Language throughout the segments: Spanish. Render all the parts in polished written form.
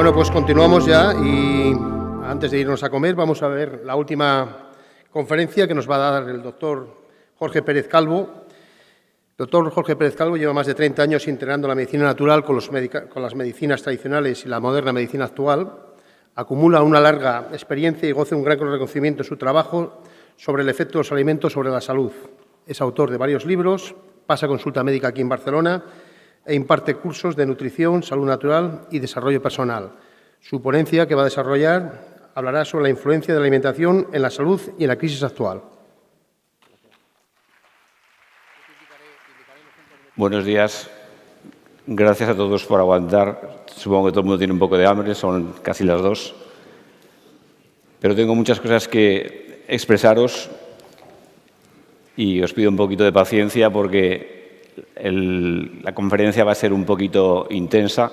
Bueno, pues continuamos ya y antes de irnos a comer vamos a ver la última conferencia que nos va a dar el doctor Jorge Pérez Calvo. El doctor Jorge Pérez Calvo lleva más de 30 años integrando la medicina natural con las medicinas tradicionales y la moderna medicina actual. Acumula una larga experiencia y goza un gran reconocimiento en su trabajo sobre el efecto de los alimentos sobre la salud. Es autor de varios libros, pasa consulta médica aquí en Barcelona e imparte cursos de nutrición, salud natural y desarrollo personal. Su ponencia que va a desarrollar hablará sobre la influencia de la alimentación en la salud y en la crisis actual. Buenos días. Gracias a todos por aguantar. Supongo que todo el mundo tiene un poco de hambre, son casi las 2. Pero tengo muchas cosas que expresaros y os pido un poquito de paciencia porque la conferencia va a ser un poquito intensa,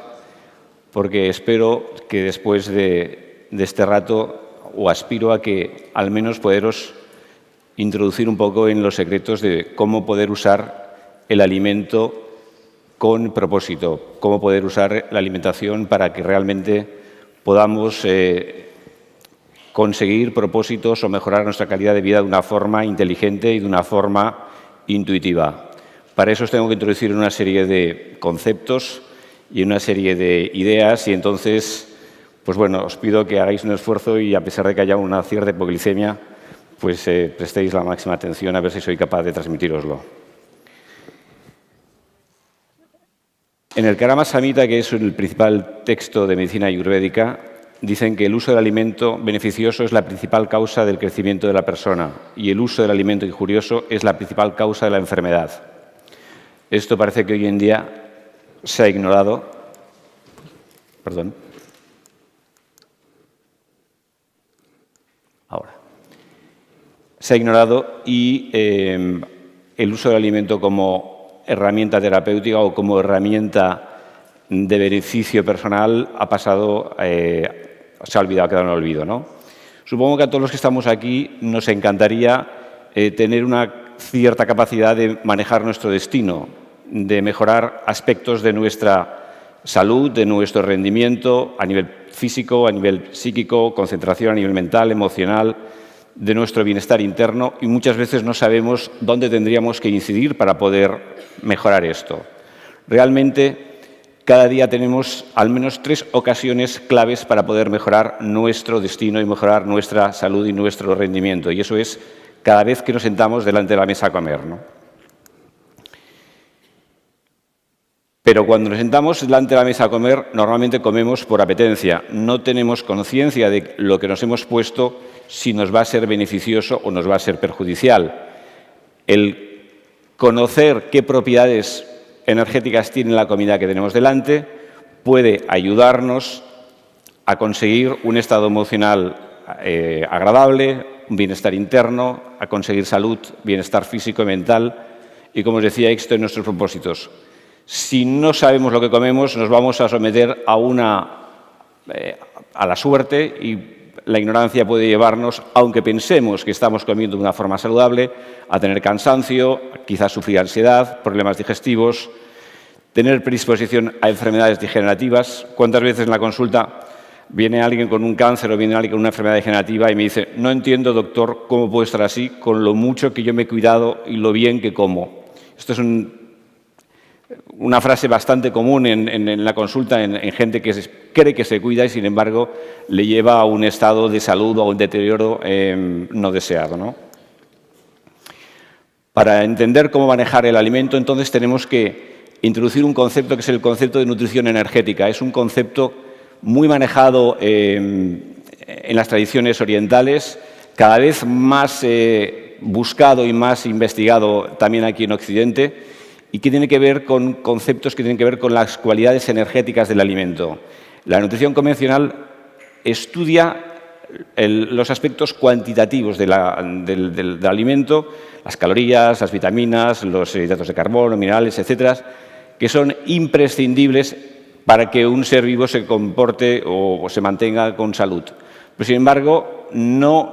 porque espero que después de este rato, o aspiro a que al menos poderos introducir un poco en los secretos de cómo poder usar el alimento con propósito, cómo poder usar la alimentación para que realmente podamos conseguir propósitos o mejorar nuestra calidad de vida de una forma inteligente y de una forma intuitiva. Para eso os tengo que introducir una serie de conceptos y una serie de ideas y entonces, pues bueno, os pido que hagáis un esfuerzo y a pesar de que haya una cierta hipoglicemia, pues prestéis la máxima atención a ver si soy capaz de transmitíroslo. En el Karma Samhita, que es el principal texto de medicina ayurvédica, dicen que el uso del alimento beneficioso es la principal causa del crecimiento de la persona y el uso del alimento injurioso es la principal causa de la enfermedad. Esto parece que hoy en día se ha ignorado. Perdón. Ahora. Se ha ignorado y el uso del alimento como herramienta terapéutica o como herramienta de beneficio personal ha pasado, se ha olvidado, ha quedado en el olvido, ¿no? Supongo que a todos los que estamos aquí nos encantaría tener una cierta capacidad de manejar nuestro destino, de mejorar aspectos de nuestra salud, de nuestro rendimiento a nivel físico, a nivel psíquico, concentración a nivel mental, emocional, de nuestro bienestar interno y muchas veces no sabemos dónde tendríamos que incidir para poder mejorar esto. Realmente, cada día tenemos al menos 3 ocasiones claves para poder mejorar nuestro destino y mejorar nuestra salud y nuestro rendimiento. Y eso es cada vez que nos sentamos delante de la mesa a comer, ¿no? Pero cuando nos sentamos delante de la mesa a comer, normalmente comemos por apetencia. No tenemos conciencia de lo que nos hemos puesto, si nos va a ser beneficioso o nos va a ser perjudicial. El conocer qué propiedades energéticas tiene la comida que tenemos delante puede ayudarnos a conseguir un estado emocional agradable, un bienestar interno, a conseguir salud, bienestar físico y mental y, como os decía, éxito en nuestros propósitos. Si no sabemos lo que comemos, nos vamos a someter a la suerte y la ignorancia puede llevarnos, aunque pensemos que estamos comiendo de una forma saludable, a tener cansancio, quizás sufrir ansiedad, problemas digestivos, tener predisposición a enfermedades degenerativas. ¿Cuántas veces en la consulta viene alguien con un cáncer o viene alguien con una enfermedad degenerativa y me dice: no entiendo, doctor, cómo puedo estar así con lo mucho que yo me he cuidado y lo bien que como? Esto es una frase bastante común en la consulta en gente que cree que se cuida y, sin embargo, le lleva a un estado de salud o a un deterioro no deseado, ¿no? Para entender cómo manejar el alimento, entonces, tenemos que introducir un concepto que es el concepto de nutrición energética. Es un concepto muy manejado en las tradiciones orientales, cada vez más buscado y más investigado también aquí en Occidente, y que tiene que ver con conceptos que tienen que ver con las cualidades energéticas del alimento. La nutrición convencional estudia los aspectos cuantitativos del alimento, las calorías, las vitaminas, los hidratos de carbono, minerales, etcétera, que son imprescindibles para que un ser vivo se comporte o se mantenga con salud. pero sin embargo no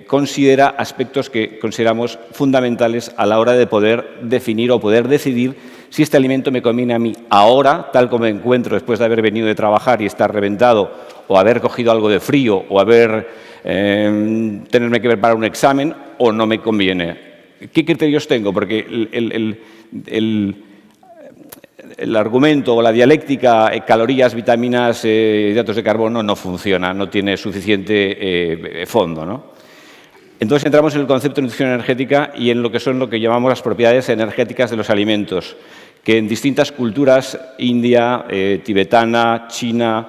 considera aspectos que consideramos fundamentales a la hora de poder definir o poder decidir si este alimento me conviene a mí ahora, tal como me encuentro después de haber venido de trabajar y estar reventado, o haber cogido algo de frío, o tenerme que preparar un examen, o no me conviene. ¿Qué criterios tengo? Porque el argumento o la dialéctica calorías, vitaminas, hidratos de carbono no funciona, no tiene suficiente fondo, ¿no? Entonces entramos en el concepto de nutrición energética y en lo que llamamos las propiedades energéticas de los alimentos, que en distintas culturas, India, tibetana, china,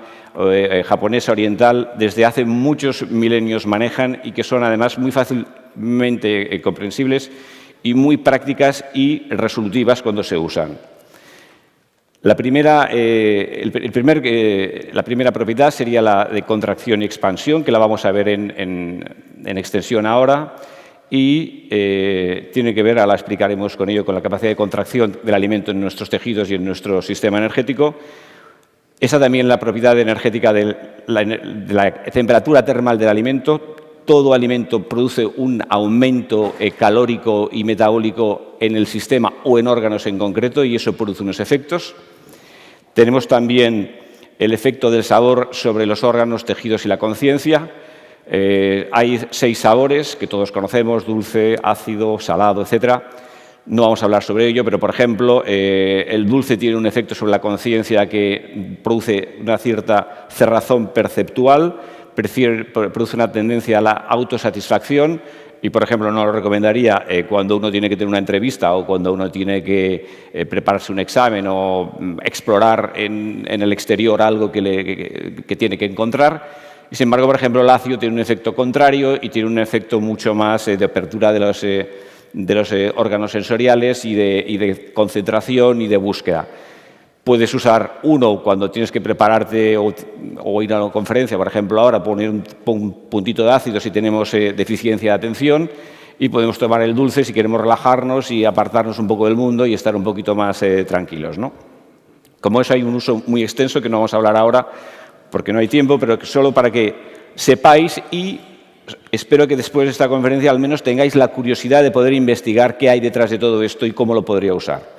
japonesa, oriental, desde hace muchos milenios manejan y que son además muy fácilmente comprensibles y muy prácticas y resolutivas cuando se usan. La primera propiedad sería la de contracción y expansión, que la vamos a ver en extensión ahora, y tiene que ver, ahora explicaremos con ello, con la capacidad de contracción del alimento en nuestros tejidos y en nuestro sistema energético. Esa también la propiedad energética de la temperatura termal del alimento. Todo alimento produce un aumento calórico y metabólico en el sistema o en órganos en concreto, y eso produce unos efectos. Tenemos también el efecto del sabor sobre los órganos, tejidos y la conciencia. Hay 6 sabores que todos conocemos: dulce, ácido, salado, etc. No vamos a hablar sobre ello, pero, por ejemplo, el dulce tiene un efecto sobre la conciencia que produce una cierta cerrazón perceptual, produce una tendencia a la autosatisfacción y, por ejemplo, no lo recomendaría cuando uno tiene que tener una entrevista o cuando uno tiene que prepararse un examen o explorar en el exterior algo que tiene que encontrar. Y, sin embargo, por ejemplo, el ácido tiene un efecto contrario y tiene un efecto mucho más de apertura de los órganos sensoriales y de concentración y de búsqueda. Puedes usar uno cuando tienes que prepararte o ir a una conferencia, por ejemplo, ahora poner un puntito de ácido si tenemos deficiencia de atención, y podemos tomar el dulce si queremos relajarnos y apartarnos un poco del mundo y estar un poquito más tranquilos, ¿no? Como eso hay un uso muy extenso que no vamos a hablar ahora porque no hay tiempo, pero solo para que sepáis, y espero que después de esta conferencia al menos tengáis la curiosidad de poder investigar qué hay detrás de todo esto y cómo lo podría usar.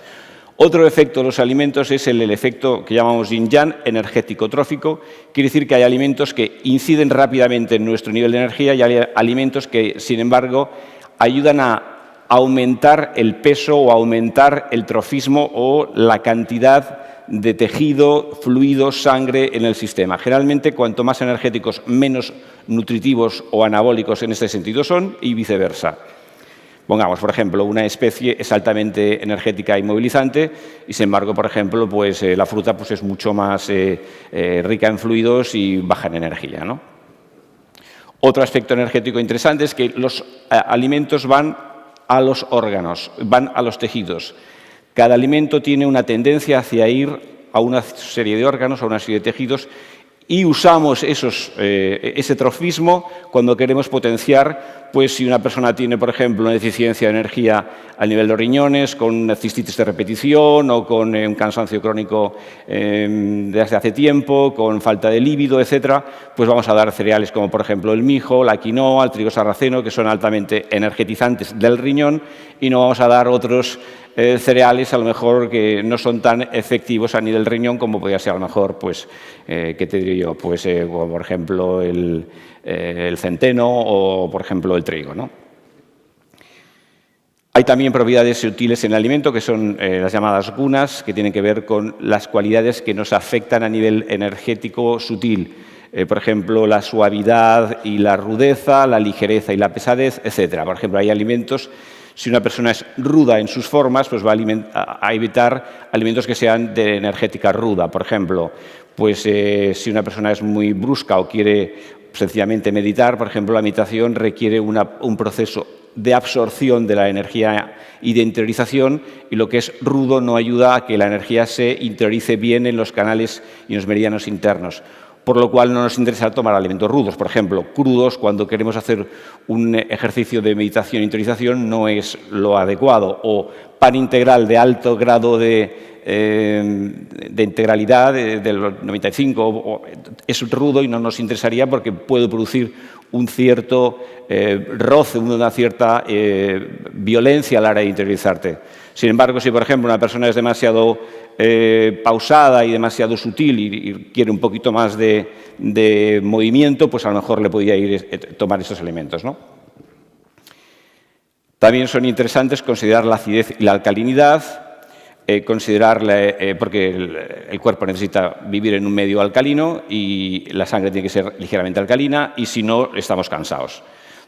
Otro efecto de los alimentos es el efecto que llamamos yin-yang, energético-trófico. Quiere decir que hay alimentos que inciden rápidamente en nuestro nivel de energía y hay alimentos que, sin embargo, ayudan a aumentar el peso o aumentar el trofismo o la cantidad de tejido, fluido, sangre en el sistema. Generalmente, cuanto más energéticos, menos nutritivos o anabólicos en este sentido son, y viceversa. Pongamos, por ejemplo, una especie es altamente energética y movilizante y, sin embargo, por ejemplo, pues, la fruta pues, es mucho más rica en fluidos y baja en energía, ¿no? Otro aspecto energético interesante es que los alimentos van a los órganos, van a los tejidos. Cada alimento tiene una tendencia hacia ir a una serie de órganos, a una serie de tejidos, y usamos ese trofismo cuando queremos potenciar, pues si una persona tiene, por ejemplo, una deficiencia de energía a nivel de los riñones, con una cistitis de repetición o con un cansancio crónico desde hace tiempo, con falta de líbido, etcétera, pues vamos a dar cereales como, por ejemplo, el mijo, la quinoa, el trigo sarraceno, que son altamente energetizantes del riñón, y no vamos a dar otros cereales a lo mejor que no son tan efectivos a nivel riñón como podría ser a lo mejor, pues, ¿qué te diría yo? Pues, como por ejemplo, el centeno o, por ejemplo, el trigo, ¿no? Hay también propiedades sutiles en el alimento, que son las llamadas gunas, que tienen que ver con las cualidades que nos afectan a nivel energético sutil. Por ejemplo, la suavidad y la rudeza, la ligereza y la pesadez, etcétera. Por ejemplo, hay alimentos. Si una persona es ruda en sus formas, pues va a evitar alimentos que sean de energética ruda. Por ejemplo, pues si una persona es muy brusca o quiere sencillamente meditar, por ejemplo, la meditación requiere un proceso de absorción de la energía y de interiorización, y lo que es rudo no ayuda a que la energía se interiorice bien en los canales y en los meridianos internos. Por lo cual no nos interesa tomar alimentos rudos. Por ejemplo, crudos, cuando queremos hacer un ejercicio de meditación e interiorización, no es lo adecuado. O pan integral de alto grado de de integralidad del 95 es rudo y no nos interesaría porque puede producir un cierto roce, una cierta violencia a la hora de interiorizarte. Sin embargo, si por ejemplo una persona es demasiado pausada y demasiado sutil y quiere un poquito más de movimiento, pues a lo mejor le podría tomar estos elementos, ¿no? También son interesantes considerar la acidez y la alcalinidad, porque el cuerpo necesita vivir en un medio alcalino y la sangre tiene que ser ligeramente alcalina y si no, estamos cansados.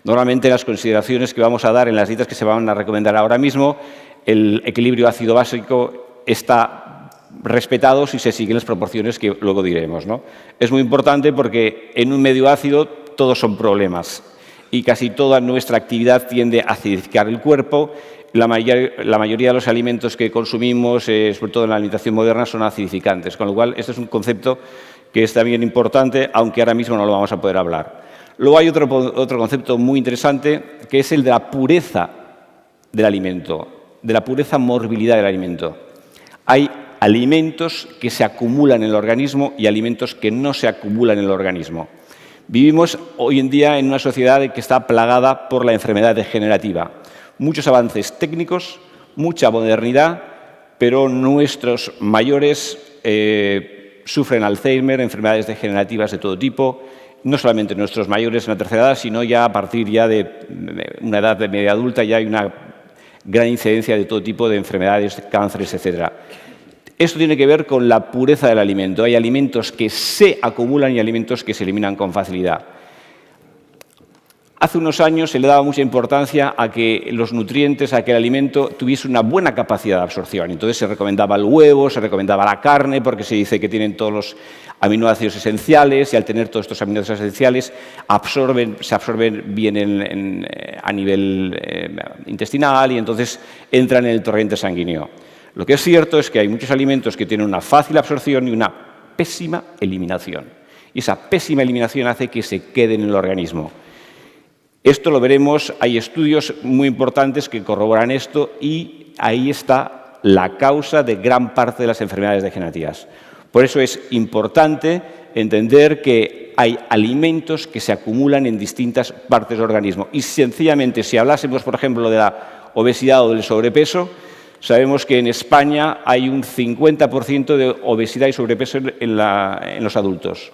Normalmente las consideraciones que vamos a dar en las dietas que se van a recomendar ahora mismo, el equilibrio ácido-básico está respetado si se siguen las proporciones que luego diremos, ¿no? Es muy importante porque en un medio ácido todos son problemas y casi toda nuestra actividad tiende a acidificar el cuerpo. La mayoría de los alimentos que consumimos, sobre todo en la alimentación moderna, son acidificantes, con lo cual este es un concepto que es también importante, aunque ahora mismo no lo vamos a poder hablar. Luego hay otro concepto muy interesante, que es el de la pureza del alimento, de la pureza morbilidad del alimento. Hay alimentos que se acumulan en el organismo y alimentos que no se acumulan en el organismo. Vivimos hoy en día en una sociedad que está plagada por la enfermedad degenerativa. Muchos avances técnicos, mucha modernidad, pero nuestros mayores sufren Alzheimer, enfermedades degenerativas de todo tipo, no solamente nuestros mayores en la tercera edad, sino ya a partir ya de una edad de media adulta ya hay una gran incidencia de todo tipo de enfermedades, cánceres, etc. Esto tiene que ver con la pureza del alimento. Hay alimentos que se acumulan y alimentos que se eliminan con facilidad. Hace unos años se le daba mucha importancia a que los nutrientes, a que el alimento tuviese una buena capacidad de absorción. Entonces se recomendaba el huevo, se recomendaba la carne, porque se dice que tienen todos los aminoácidos esenciales y al tener todos estos aminoácidos esenciales se absorben bien a nivel intestinal y entonces entran en el torrente sanguíneo. Lo que es cierto es que hay muchos alimentos que tienen una fácil absorción y una pésima eliminación. Y esa pésima eliminación hace que se queden en el organismo. Esto lo veremos, hay estudios muy importantes que corroboran esto y ahí está la causa de gran parte de las enfermedades degenerativas. Por eso es importante entender que hay alimentos que se acumulan en distintas partes del organismo. Y sencillamente, si hablásemos, por ejemplo, de la obesidad o del sobrepeso, sabemos que en España hay un 50% de obesidad y sobrepeso en los adultos.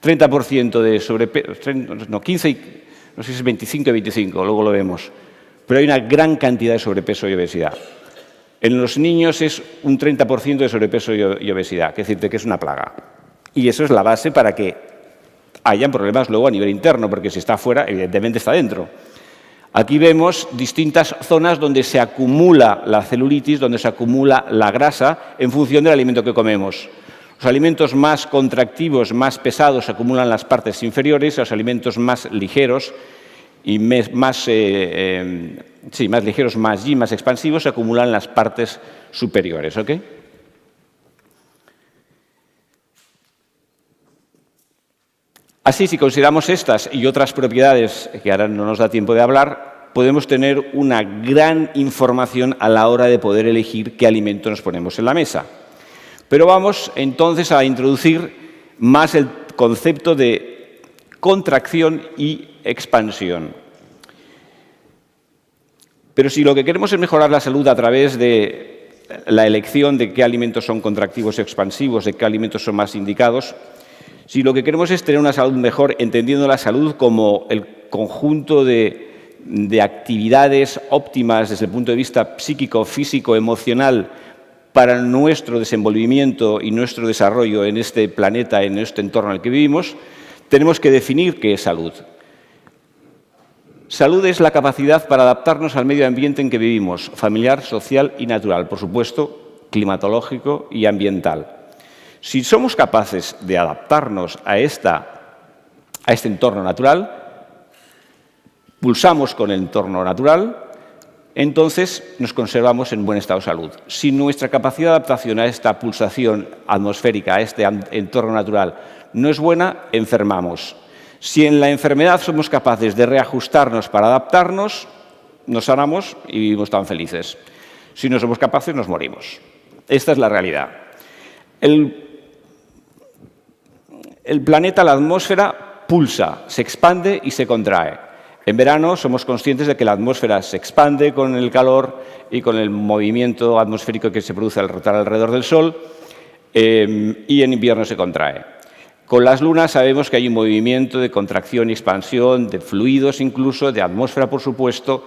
30% de sobrepeso, no, 15 y... No sé si es 25 y 25, luego lo vemos. Pero hay una gran cantidad de sobrepeso y obesidad. En los niños es un 30% de sobrepeso y obesidad, que es decir, que es una plaga. Y eso es la base para que hayan problemas luego a nivel interno, porque si está fuera, evidentemente está dentro. Aquí vemos distintas zonas donde se acumula la celulitis, donde se acumula la grasa en función del alimento que comemos. Los alimentos más contractivos, más pesados, se acumulan en las partes inferiores, los alimentos más ligeros y más ligeros, más expansivos, se acumulan en las partes superiores. ¿Ok? Así, si consideramos estas y otras propiedades que ahora no nos da tiempo de hablar, podemos tener una gran información a la hora de poder elegir qué alimento nos ponemos en la mesa. Pero vamos entonces a introducir más el concepto de contracción y expansión. Pero si lo que queremos es mejorar la salud a través de la elección de qué alimentos son contractivos y expansivos, de qué alimentos son más indicados, si lo que queremos es tener una salud mejor, entendiendo la salud como el conjunto de actividades óptimas desde el punto de vista psíquico, físico, emocional, para nuestro desenvolvimiento y nuestro desarrollo en este planeta, en este entorno en el que vivimos, tenemos que definir qué es salud. Salud es la capacidad para adaptarnos al medio ambiente en que vivimos, familiar, social y natural, por supuesto, climatológico y ambiental. Si somos capaces de adaptarnos a este entorno natural, pulsamos con el entorno natural, entonces nos conservamos en buen estado de salud. Si nuestra capacidad de adaptación a esta pulsación atmosférica, a este entorno natural, no es buena, enfermamos. Si en la enfermedad somos capaces de reajustarnos para adaptarnos, nos sanamos y vivimos tan felices. Si no somos capaces, nos morimos. Esta es la realidad. El planeta, la atmósfera, pulsa, se expande y se contrae. En verano somos conscientes de que la atmósfera se expande con el calor y con el movimiento atmosférico que se produce al rotar alrededor del Sol, y en invierno se contrae. Con las lunas sabemos que hay un movimiento de contracción y expansión, de fluidos incluso, de atmósfera, por supuesto.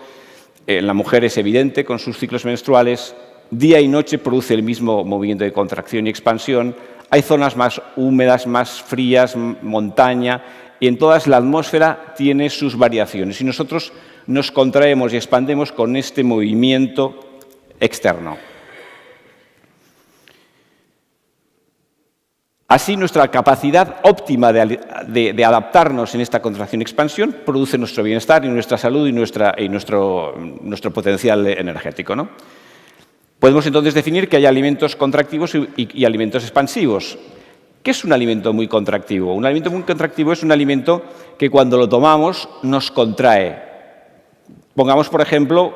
En la mujer es evidente con sus ciclos menstruales. Día y noche produce el mismo movimiento de contracción y expansión. Hay zonas más húmedas, más frías, montaña, y en todas la atmósfera tiene sus variaciones. Y nosotros nos contraemos y expandemos con este movimiento externo. Así, nuestra capacidad óptima de adaptarnos en esta contracción-expansión produce nuestro bienestar y nuestra salud y nuestro potencial energético, ¿no? Podemos entonces definir que hay alimentos contractivos y alimentos expansivos. ¿Qué es un alimento muy contractivo? Un alimento muy contractivo es un alimento que cuando lo tomamos nos contrae. Pongamos, por ejemplo,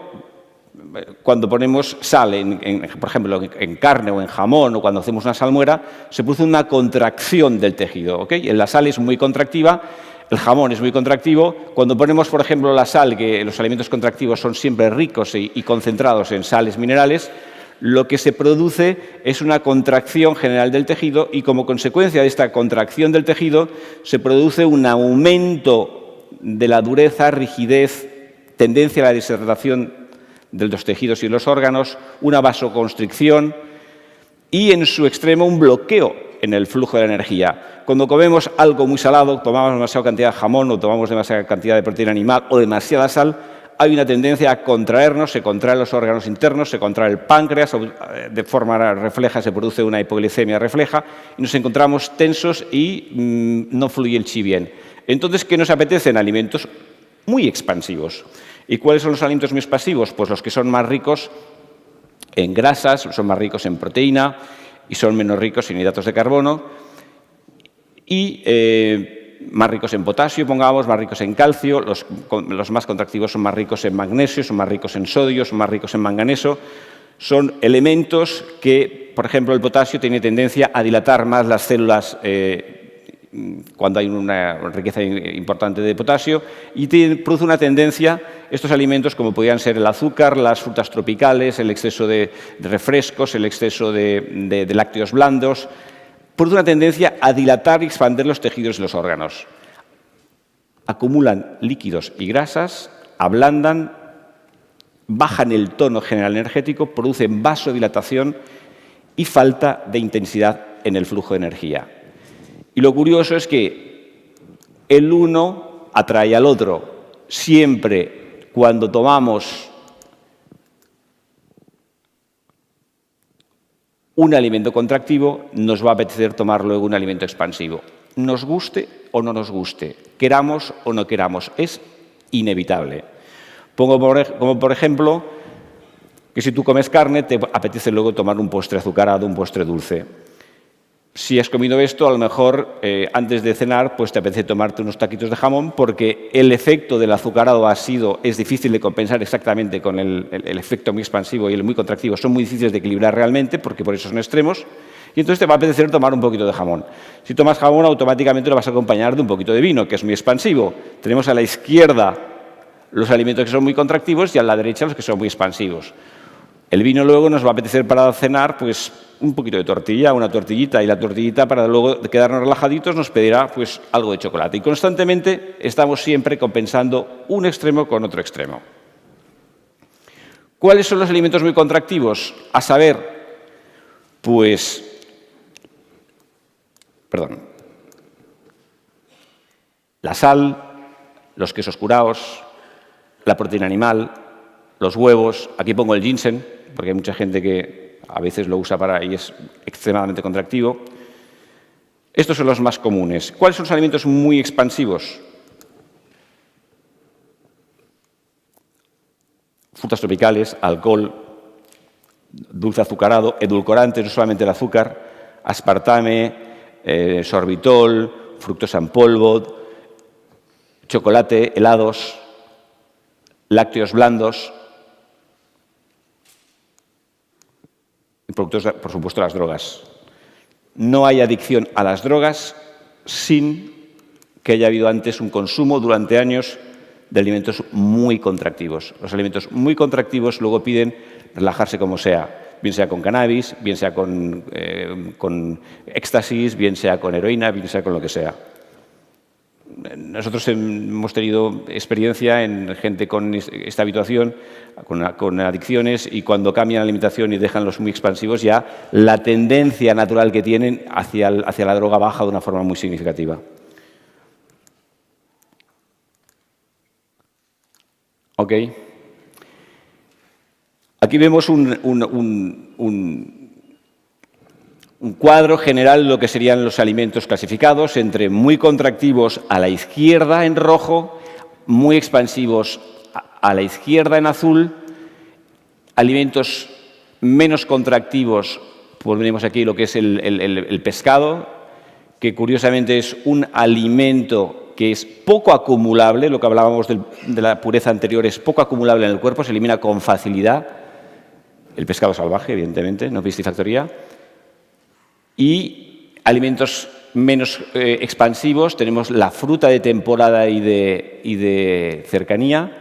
cuando ponemos sal, por ejemplo, en carne o en jamón, o cuando hacemos una salmuera, se produce una contracción del tejido, ¿ok? La sal es muy contractiva, el jamón es muy contractivo. Cuando ponemos, por ejemplo, la sal, que los alimentos contractivos son siempre ricos y concentrados en sales minerales, lo que se produce es una contracción general del tejido y, como consecuencia de esta contracción del tejido, se produce un aumento de la dureza, rigidez, tendencia a la deshidratación de los tejidos y los órganos, una vasoconstricción y, en su extremo, un bloqueo en el flujo de la energía. Cuando comemos algo muy salado, tomamos demasiada cantidad de jamón o tomamos demasiada cantidad de proteína animal o demasiada sal, hay una tendencia a contraernos, se contraen los órganos internos, se contrae el páncreas, de forma refleja se produce una hipoglicemia refleja y nos encontramos tensos y no fluye el chi bien. Entonces, ¿qué nos apetecen? Alimentos muy expansivos. ¿Y cuáles son los alimentos muy expansivos? Pues los que son más ricos en grasas, son más ricos en proteína y son menos ricos en hidratos de carbono y más ricos en potasio, pongamos, más ricos en calcio. Los más contractivos son más ricos en magnesio, son más ricos en sodio, son más ricos en manganeso. Son elementos que, por ejemplo, el potasio tiene tendencia a dilatar más las células cuando hay una riqueza importante de potasio, y produce una tendencia, estos alimentos, como podrían ser el azúcar, las frutas tropicales, el exceso de refrescos, el exceso de lácteos blandos, produce una tendencia a dilatar y expandir los tejidos y los órganos. Acumulan líquidos y grasas, ablandan, bajan el tono general energético, producen vasodilatación y falta de intensidad en el flujo de energía. Y lo curioso es que el uno atrae al otro. Siempre cuando tomamos un alimento contractivo, nos va a apetecer tomar luego un alimento expansivo. Nos guste o no nos guste, queramos o no queramos, es inevitable. Como por ejemplo, que si tú comes carne, te apetece luego tomar un postre azucarado, un postre dulce. Si has comido esto, a lo mejor antes de cenar, pues te apetece tomarte unos taquitos de jamón, porque el efecto del azucarado es difícil de compensar exactamente con el efecto muy expansivo y el muy contractivo. Son muy difíciles de equilibrar realmente, porque por eso son extremos. Y entonces te va a apetecer tomar un poquito de jamón. Si tomas jamón, automáticamente lo vas a acompañar de un poquito de vino, que es muy expansivo. Tenemos a la izquierda los alimentos que son muy contractivos y a la derecha los que son muy expansivos. El vino luego nos va a apetecer para cenar, pues, un poquito de tortilla, una tortillita, y la tortillita, para luego quedarnos relajaditos, nos pedirá pues algo de chocolate. Y constantemente estamos siempre compensando un extremo con otro extremo. ¿Cuáles son los alimentos muy contractivos? A saber, pues, la sal, los quesos curados, la proteína animal, los huevos. Aquí pongo el ginseng, porque hay mucha gente que a veces lo usa y es extremadamente contractivo. Estos son los más comunes. ¿Cuáles son los alimentos muy expansivos? Frutas tropicales, alcohol, dulce azucarado, edulcorantes, no solamente el azúcar, aspartame, sorbitol, fructosa en polvo, chocolate, helados, lácteos blandos. productos, por supuesto, las drogas. No hay adicción a las drogas sin que haya habido antes un consumo durante años de alimentos muy contractivos. Los alimentos muy contractivos luego piden relajarse como sea, bien sea con cannabis, bien sea con éxtasis, bien sea con heroína, bien sea con lo que sea. Nosotros hemos tenido experiencia en gente con esta habituación, con adicciones, y cuando cambian la alimentación y dejan los muy expansivos, ya la tendencia natural que tienen hacia la droga baja de una forma muy significativa. ¿Ok? Aquí vemos un cuadro general de lo que serían los alimentos clasificados entre muy contractivos a la izquierda en rojo, muy expansivos a la izquierda en azul, alimentos menos contractivos, ponemos aquí lo que es el pescado, que curiosamente es un alimento que es poco acumulable, lo que hablábamos de la pureza anterior, es poco acumulable en el cuerpo, se elimina con facilidad. El pescado salvaje, evidentemente, no piscifactoría. Y alimentos menos expansivos, tenemos la fruta de temporada y de cercanía.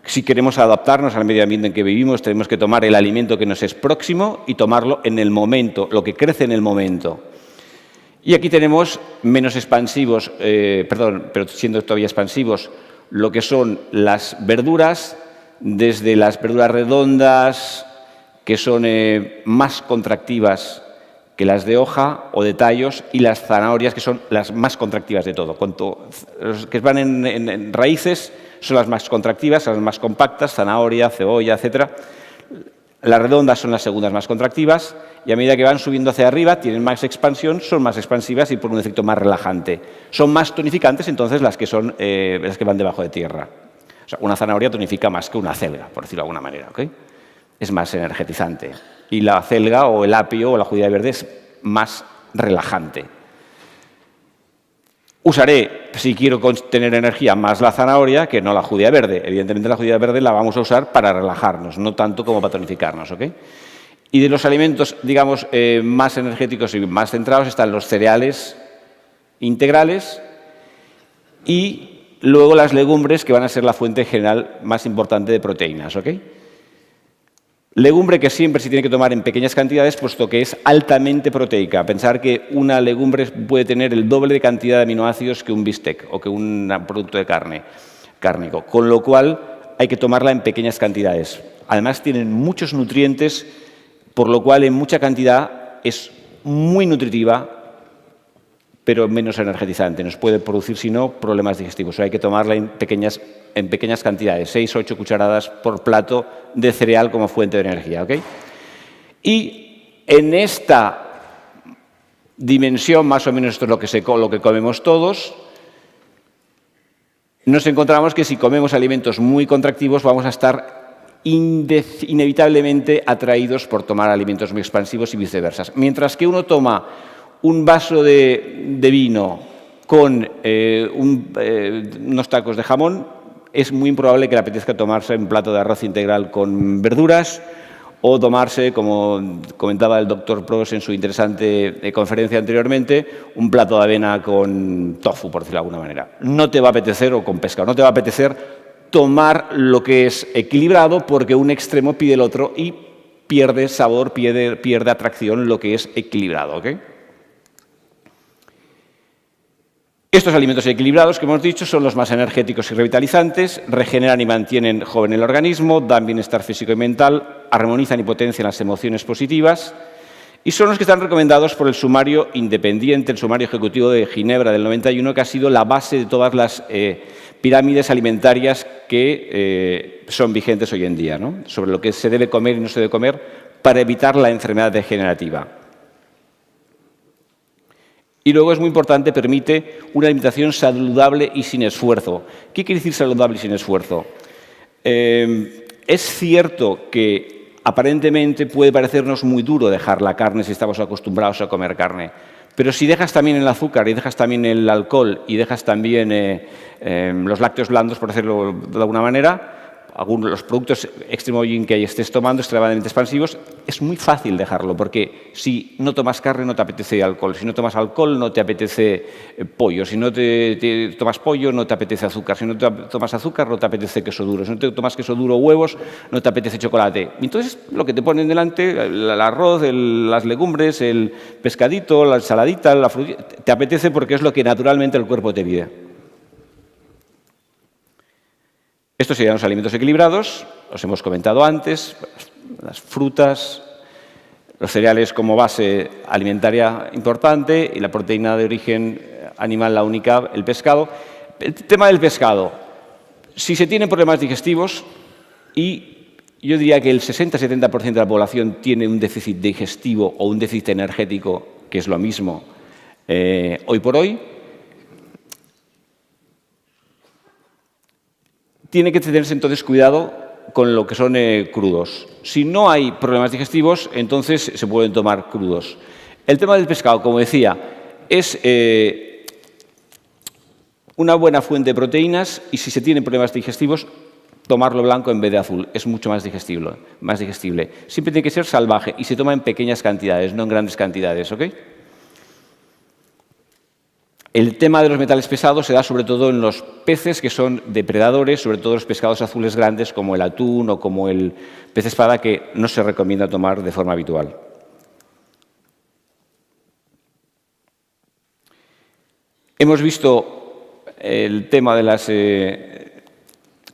Si queremos adaptarnos al medio ambiente en que vivimos, tenemos que tomar el alimento que nos es próximo y tomarlo en el momento, lo que crece en el momento. Y aquí tenemos menos expansivos, pero siendo todavía expansivos, lo que son las verduras, desde las verduras redondas, que son más contractivas que las de hoja o de tallos, y las zanahorias, que son las más contractivas de todo. Los que van en raíces son las más contractivas, las más compactas, zanahoria, cebolla, etc. Las redondas son las segundas más contractivas, y a medida que van subiendo hacia arriba, tienen más expansión, son más expansivas y por un efecto más relajante. Son más tonificantes, entonces, las que van debajo de tierra. O sea, una zanahoria tonifica más que una acelga, por decirlo de alguna manera, ¿ok? Es más energetizante. Y la acelga o el apio o la judía verde es más relajante. Usaré, si quiero tener energía, más la zanahoria que no la judía verde. Evidentemente, la judía verde la vamos a usar para relajarnos, no tanto como para tonificarnos, ¿ok? Y de los alimentos, digamos, más energéticos y más centrados están los cereales integrales y luego las legumbres, que van a ser la fuente general más importante de proteínas, ¿ok? Legumbre que siempre se tiene que tomar en pequeñas cantidades, puesto que es altamente proteica. Pensar que una legumbre puede tener el doble de cantidad de aminoácidos que un bistec o que un producto de carne cárnico, con lo cual hay que tomarla en pequeñas cantidades. Además, tienen muchos nutrientes, por lo cual en mucha cantidad es muy nutritiva, pero menos energetizante. Nos puede producir, si no, problemas digestivos. O sea, hay que tomarla en pequeñas cantidades, 6 o 8 cucharadas por plato de cereal como fuente de energía, ¿ok? Y en esta dimensión, más o menos esto es lo que comemos todos, nos encontramos que si comemos alimentos muy contractivos vamos a estar inevitablemente atraídos por tomar alimentos muy expansivos y viceversa. Mientras que uno toma un vaso de vino con unos tacos de jamón, es muy improbable que le apetezca tomarse un plato de arroz integral con verduras o tomarse, como comentaba el doctor Pros en su interesante conferencia anteriormente, un plato de avena con tofu, por decirlo de alguna manera. No te va a apetecer, o con pescado, no te va a apetecer tomar lo que es equilibrado, porque un extremo pide el otro y pierde sabor, pierde atracción lo que es equilibrado, ¿ok? Estos alimentos equilibrados que hemos dicho son los más energéticos y revitalizantes, regeneran y mantienen joven el organismo, dan bienestar físico y mental, armonizan y potencian las emociones positivas y son los que están recomendados por el sumario independiente, el sumario ejecutivo de Ginebra del 91, que ha sido la base de todas las pirámides alimentarias que son vigentes hoy en día, ¿no? Sobre lo que se debe comer y no se debe comer para evitar la enfermedad degenerativa. Y luego es muy importante, permite una alimentación saludable y sin esfuerzo. ¿Qué quiere decir saludable y sin esfuerzo? Es cierto que aparentemente puede parecernos muy duro dejar la carne si estamos acostumbrados a comer carne, pero si dejas también el azúcar y dejas también el alcohol y dejas también los lácteos blandos, por decirlo de alguna manera, algunos de los productos extremogin que estés tomando extremadamente expansivos, es muy fácil dejarlo, porque si no tomas carne no te apetece alcohol, si no tomas alcohol no te apetece pollo, si no te tomas pollo no te apetece azúcar, si no te tomas azúcar no te apetece queso duro, si no te tomas queso duro o huevos no te apetece chocolate. Entonces, lo que te ponen delante, el arroz, las legumbres, el pescadito, la ensaladita, la frutita, te apetece porque es lo que naturalmente el cuerpo te pide. Estos serían los alimentos equilibrados, los hemos comentado antes, las frutas, los cereales como base alimentaria importante y la proteína de origen animal, la única, el pescado. El tema del pescado, si se tienen problemas digestivos, y yo diría que el 60-70% de la población tiene un déficit digestivo o un déficit energético, que es lo mismo hoy por hoy, tiene que tenerse entonces cuidado con lo que son crudos. Si no hay problemas digestivos, entonces se pueden tomar crudos. El tema del pescado, como decía, es una buena fuente de proteínas y si se tienen problemas digestivos, tomarlo blanco en vez de azul. Es mucho más digestible. Siempre tiene que ser salvaje y se toma en pequeñas cantidades, no en grandes cantidades, ¿ok? El tema de los metales pesados se da sobre todo en los peces que son depredadores, sobre todo los pescados azules grandes como el atún o como el pez espada, que no se recomienda tomar de forma habitual. Hemos visto el tema de las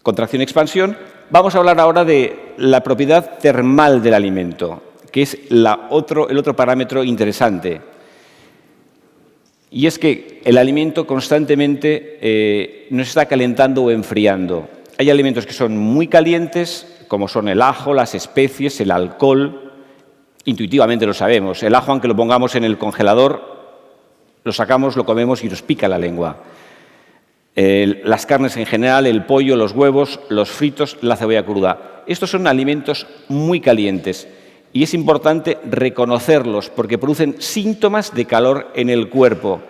contracción y expansión. Vamos a hablar ahora de la propiedad termal del alimento, que es el otro parámetro interesante. Y es que el alimento constantemente nos está calentando o enfriando. Hay alimentos que son muy calientes, como son el ajo, las especies, el alcohol. Intuitivamente lo sabemos. El ajo, aunque lo pongamos en el congelador, lo sacamos, lo comemos y nos pica la lengua. Las carnes en general, el pollo, los huevos, los fritos, la cebolla cruda. Estos son alimentos muy calientes. Y es importante reconocerlos porque producen síntomas de calor en el cuerpo.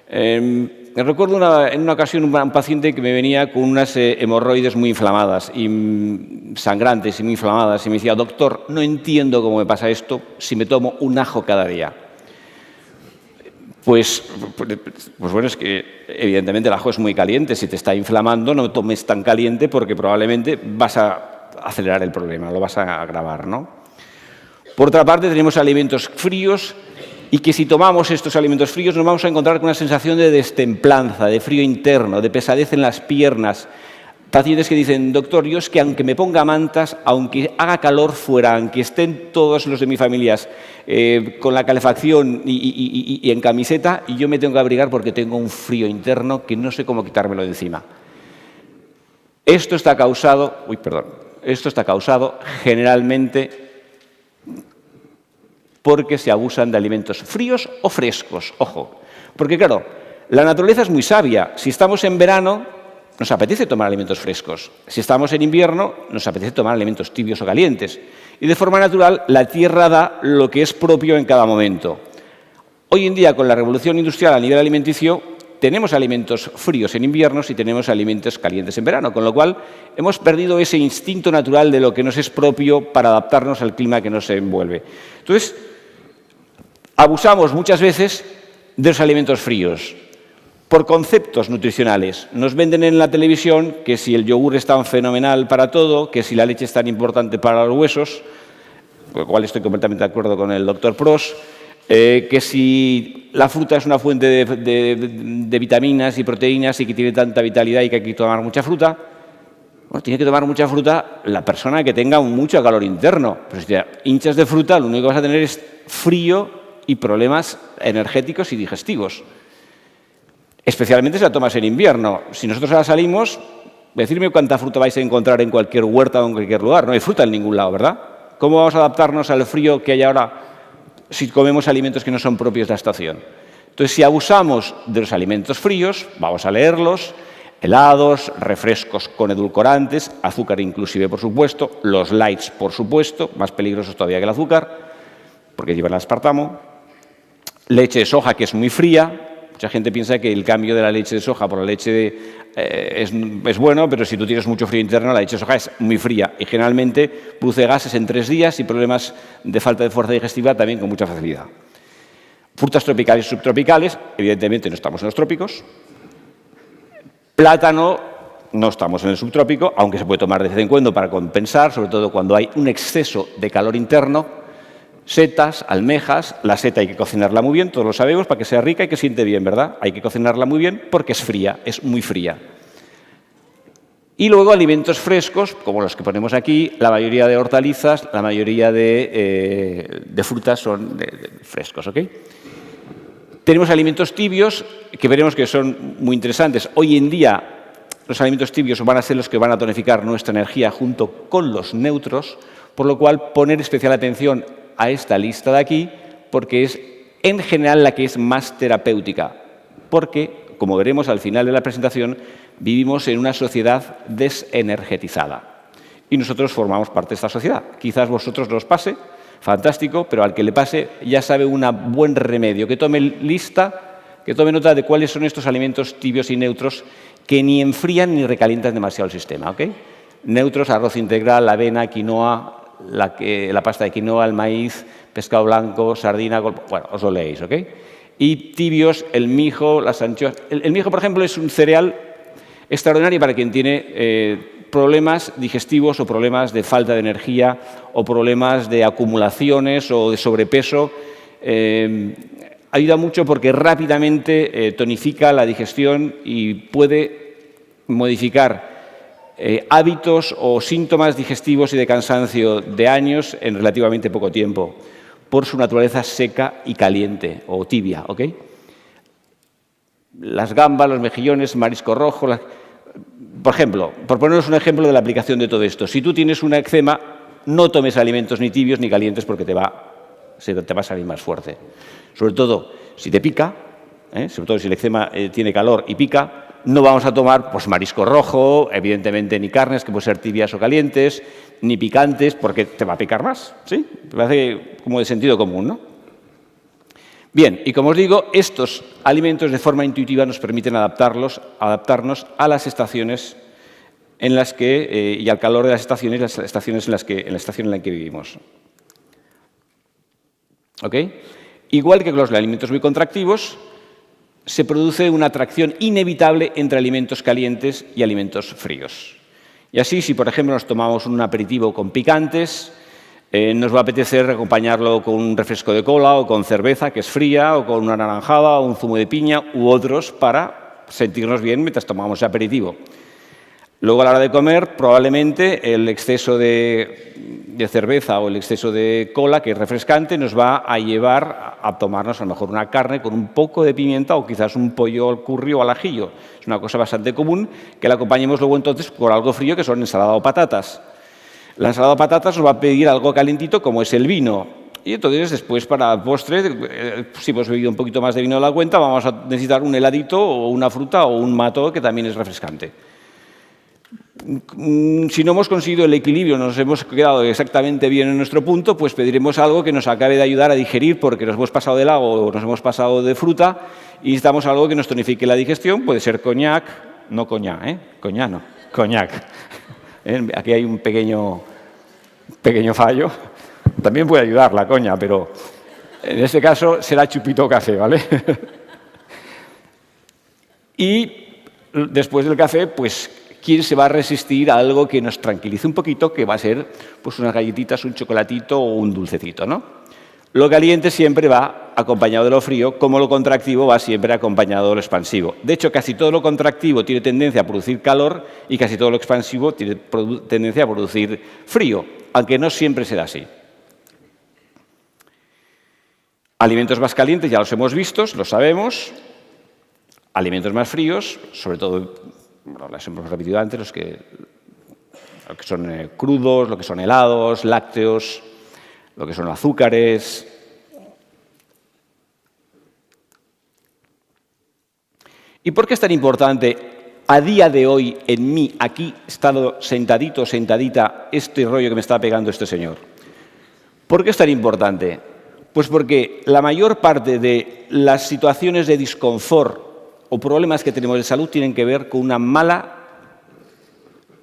Recuerdo en una ocasión un paciente que me venía con unas hemorroides muy inflamadas, y sangrantes y muy inflamadas, y me decía: doctor, no entiendo cómo me pasa esto si me tomo un ajo cada día. Pues bueno, es que evidentemente el ajo es muy caliente. Si te está inflamando, no tomes tan caliente porque probablemente vas a acelerar el problema, lo vas a agravar, ¿no? Por otra parte, tenemos alimentos fríos y que si tomamos estos alimentos fríos nos vamos a encontrar con una sensación de destemplanza, de frío interno, de pesadez en las piernas. Pacientes que dicen: doctor, yo es que aunque me ponga mantas, aunque haga calor fuera, aunque estén todos los de mi familia con la calefacción y en camiseta, y yo me tengo que abrigar porque tengo un frío interno que no sé cómo quitármelo de encima. Esto está causado generalmente porque se abusan de alimentos fríos o frescos. Ojo, porque claro, la naturaleza es muy sabia. Si estamos en verano, nos apetece tomar alimentos frescos. Si estamos en invierno, nos apetece tomar alimentos tibios o calientes. Y de forma natural, la tierra da lo que es propio en cada momento. Hoy en día, con la revolución industrial a nivel alimenticio, tenemos alimentos fríos en invierno y tenemos alimentos calientes en verano, con lo cual hemos perdido ese instinto natural de lo que nos es propio para adaptarnos al clima que nos envuelve. Entonces, abusamos muchas veces de los alimentos fríos por conceptos nutricionales. Nos venden en la televisión que si el yogur es tan fenomenal para todo, que si la leche es tan importante para los huesos, con lo cual estoy completamente de acuerdo con el doctor Pros, que si la fruta es una fuente de vitaminas y proteínas y que tiene tanta vitalidad y que hay que tomar mucha fruta. Bueno, tiene que tomar mucha fruta la persona que tenga mucho calor interno. Pero si te hinchas de fruta, lo único que vas a tener es frío y problemas energéticos y digestivos. Especialmente si la tomas en invierno. Si nosotros ahora salimos, decirme cuánta fruta vais a encontrar en cualquier huerta o en cualquier lugar. No hay fruta en ningún lado, ¿verdad? ¿Cómo vamos a adaptarnos al frío que hay ahora si comemos alimentos que no son propios de la estación? Entonces, si abusamos de los alimentos fríos, vamos a leerlos: helados, refrescos con edulcorantes, azúcar inclusive, por supuesto, los lights, por supuesto, más peligrosos todavía que el azúcar, porque llevan aspartamo, leche de soja, que es muy fría, Mucha gente piensa que el cambio de la leche de soja por la leche es bueno, pero si tú tienes mucho frío interno, la leche de soja es muy fría y generalmente produce gases en 3 días y problemas de falta de fuerza digestiva también con mucha facilidad. Frutas tropicales y subtropicales, evidentemente no estamos en los trópicos. Plátano, no estamos en el subtrópico, aunque se puede tomar de vez en cuando para compensar, sobre todo cuando hay un exceso de calor interno. Setas, almejas, la seta hay que cocinarla muy bien, todos lo sabemos, para que sea rica y que siente bien, ¿verdad? Hay que cocinarla muy bien porque es fría, es muy fría. Y luego alimentos frescos, como los que ponemos aquí, la mayoría de hortalizas, la mayoría de frutas son frescos, ¿ok? Tenemos alimentos tibios, que veremos que son muy interesantes. Hoy en día, los alimentos tibios van a ser los que van a tonificar nuestra energía junto con los neutros, por lo cual poner especial atención a esta lista de aquí, porque es en general la que es más terapéutica, porque, como veremos al final de la presentación, vivimos en una sociedad desenergetizada y nosotros formamos parte de esta sociedad. Quizás vosotros no os pase, fantástico, pero al que le pase ya sabe un buen remedio, que tome lista, que tome nota de cuáles son estos alimentos tibios y neutros que ni enfrían ni recalientan demasiado el sistema, ¿ok? Neutros, arroz integral, avena, quinoa, la pasta de quinoa, el maíz, pescado blanco, sardina, bueno, os lo leéis, ¿ok? Y tibios, el mijo, las anchoas. El mijo, por ejemplo, es un cereal extraordinario para quien tiene problemas digestivos o problemas de falta de energía o problemas de acumulaciones o de sobrepeso. Ayuda mucho porque rápidamente tonifica la digestión y puede modificar hábitos o síntomas digestivos y de cansancio de años en relativamente poco tiempo, por su naturaleza seca y caliente o tibia, ¿ok? Las gambas, los mejillones, marisco rojo, por ejemplo, por ponernos un ejemplo de la aplicación de todo esto, si tú tienes una eczema, no tomes alimentos ni tibios ni calientes porque te va a salir más fuerte. Sobre todo si te pica, sobre todo si el eczema tiene calor y pica, no vamos a tomar pues, marisco rojo, evidentemente ni carnes que pueden ser tibias o calientes, ni picantes porque te va a picar más, ¿sí? Me parece como de sentido común, ¿no? Bien, y como os digo, estos alimentos de forma intuitiva nos permiten adaptarnos a las estaciones en las que, y al calor de las estación en la que vivimos. ¿Ok? Igual que con los alimentos muy contractivos, se produce una atracción inevitable entre alimentos calientes y alimentos fríos. Y así, si por ejemplo nos tomamos un aperitivo con picantes, nos va a apetecer acompañarlo con un refresco de cola o con cerveza, que es fría, o con una naranjada o un zumo de piña u otros para sentirnos bien mientras tomamos ese aperitivo. Luego, a la hora de comer, probablemente el exceso de cerveza o el exceso de cola, que es refrescante, nos va a llevar a tomarnos a lo mejor una carne con un poco de pimienta o quizás un pollo al curry o al ajillo. Es una cosa bastante común que la acompañemos luego entonces con algo frío, que son ensalada o patatas. La ensalada o patatas nos va a pedir algo calentito como es el vino. Y entonces después para postre, si hemos bebido un poquito más de vino de la cuenta, vamos a necesitar un heladito o una fruta o un mató que también es refrescante. Si no hemos conseguido el equilibrio, nos hemos quedado exactamente bien en nuestro punto, pues pediremos algo que nos acabe de ayudar a digerir porque nos hemos pasado de helado o nos hemos pasado de fruta y necesitamos algo que nos tonifique la digestión. Puede ser coñac, no coñac, coñac no, coñac. Aquí hay un pequeño fallo. También puede ayudar la coña, pero en este caso será chupito café, ¿vale? Y después del café, pues ¿quién se va a resistir a algo que nos tranquilice un poquito, que va a ser pues unas galletitas, un chocolatito o un dulcecito, ¿no? Lo caliente siempre va acompañado de lo frío, como lo contractivo va siempre acompañado de lo expansivo. De hecho, casi todo lo contractivo tiene tendencia a producir calor y casi todo lo expansivo tiene tendencia a producir frío, aunque no siempre será así. Alimentos más calientes ya los hemos visto, lo sabemos. Alimentos más fríos, sobre todo, bueno, las hemos repetido antes, lo que son crudos, lo que son helados, lácteos, lo que son azúcares. ¿Y por qué es tan importante a día de hoy en mí, aquí, estado sentadito, sentadita, este rollo que me está pegando este señor? ¿Por qué es tan importante? Pues porque la mayor parte de las situaciones de disconfort o problemas que tenemos de salud tienen que ver con una mala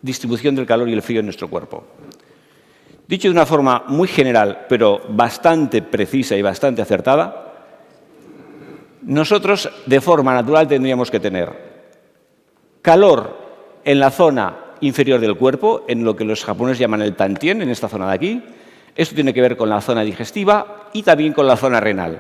distribución del calor y el frío en nuestro cuerpo. Dicho de una forma muy general, pero bastante precisa y bastante acertada, nosotros de forma natural tendríamos que tener calor en la zona inferior del cuerpo, en lo que los japoneses llaman el tantien, en esta zona de aquí. Esto tiene que ver con la zona digestiva y también con la zona renal.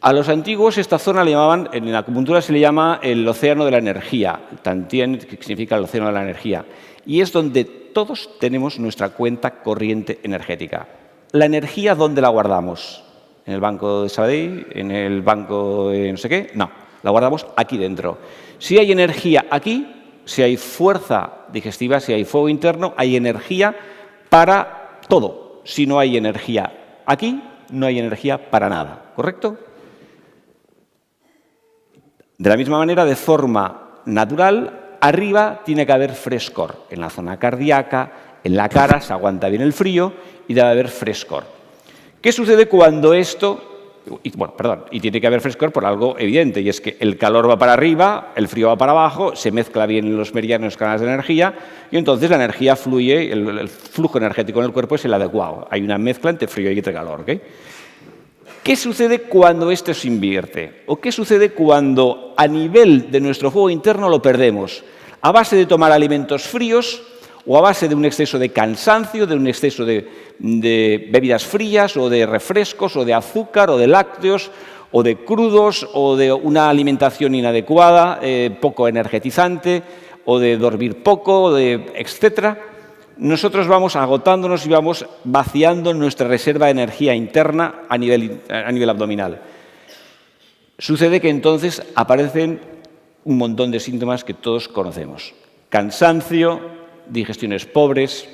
A los antiguos esta zona le llamaban, en la acupuntura se le llama el océano de la energía, tantien, que significa el océano de la energía, y es donde todos tenemos nuestra cuenta corriente energética. La energía, ¿dónde la guardamos? ¿En el banco de Sabadell? ¿En el banco de no sé qué? No, la guardamos aquí dentro. Si hay energía aquí, si hay fuerza digestiva, si hay fuego interno, hay energía para todo. Si no hay energía aquí, no hay energía para nada, ¿correcto? De la misma manera, de forma natural, arriba tiene que haber frescor. En la zona cardíaca, en la cara, se aguanta bien el frío y debe haber frescor. ¿Qué sucede cuando esto...? Y tiene que haber frescor por algo evidente, y es que el calor va para arriba, el frío va para abajo, se mezcla bien en los meridianos, los canales de energía, y entonces la energía fluye, el flujo energético en el cuerpo es el adecuado. Hay una mezcla entre frío y entre calor, ¿ok? ¿Qué sucede cuando esto se invierte? ¿O qué sucede cuando a nivel de nuestro fuego interno lo perdemos? A base de tomar alimentos fríos o a base de un exceso de cansancio, de un exceso de bebidas frías o de refrescos o de azúcar o de lácteos o de crudos o de una alimentación inadecuada, poco energetizante o de dormir poco, etcétera. Nosotros vamos agotándonos y vamos vaciando nuestra reserva de energía interna a nivel abdominal. Sucede que entonces aparecen un montón de síntomas que todos conocemos. Cansancio, digestiones pobres,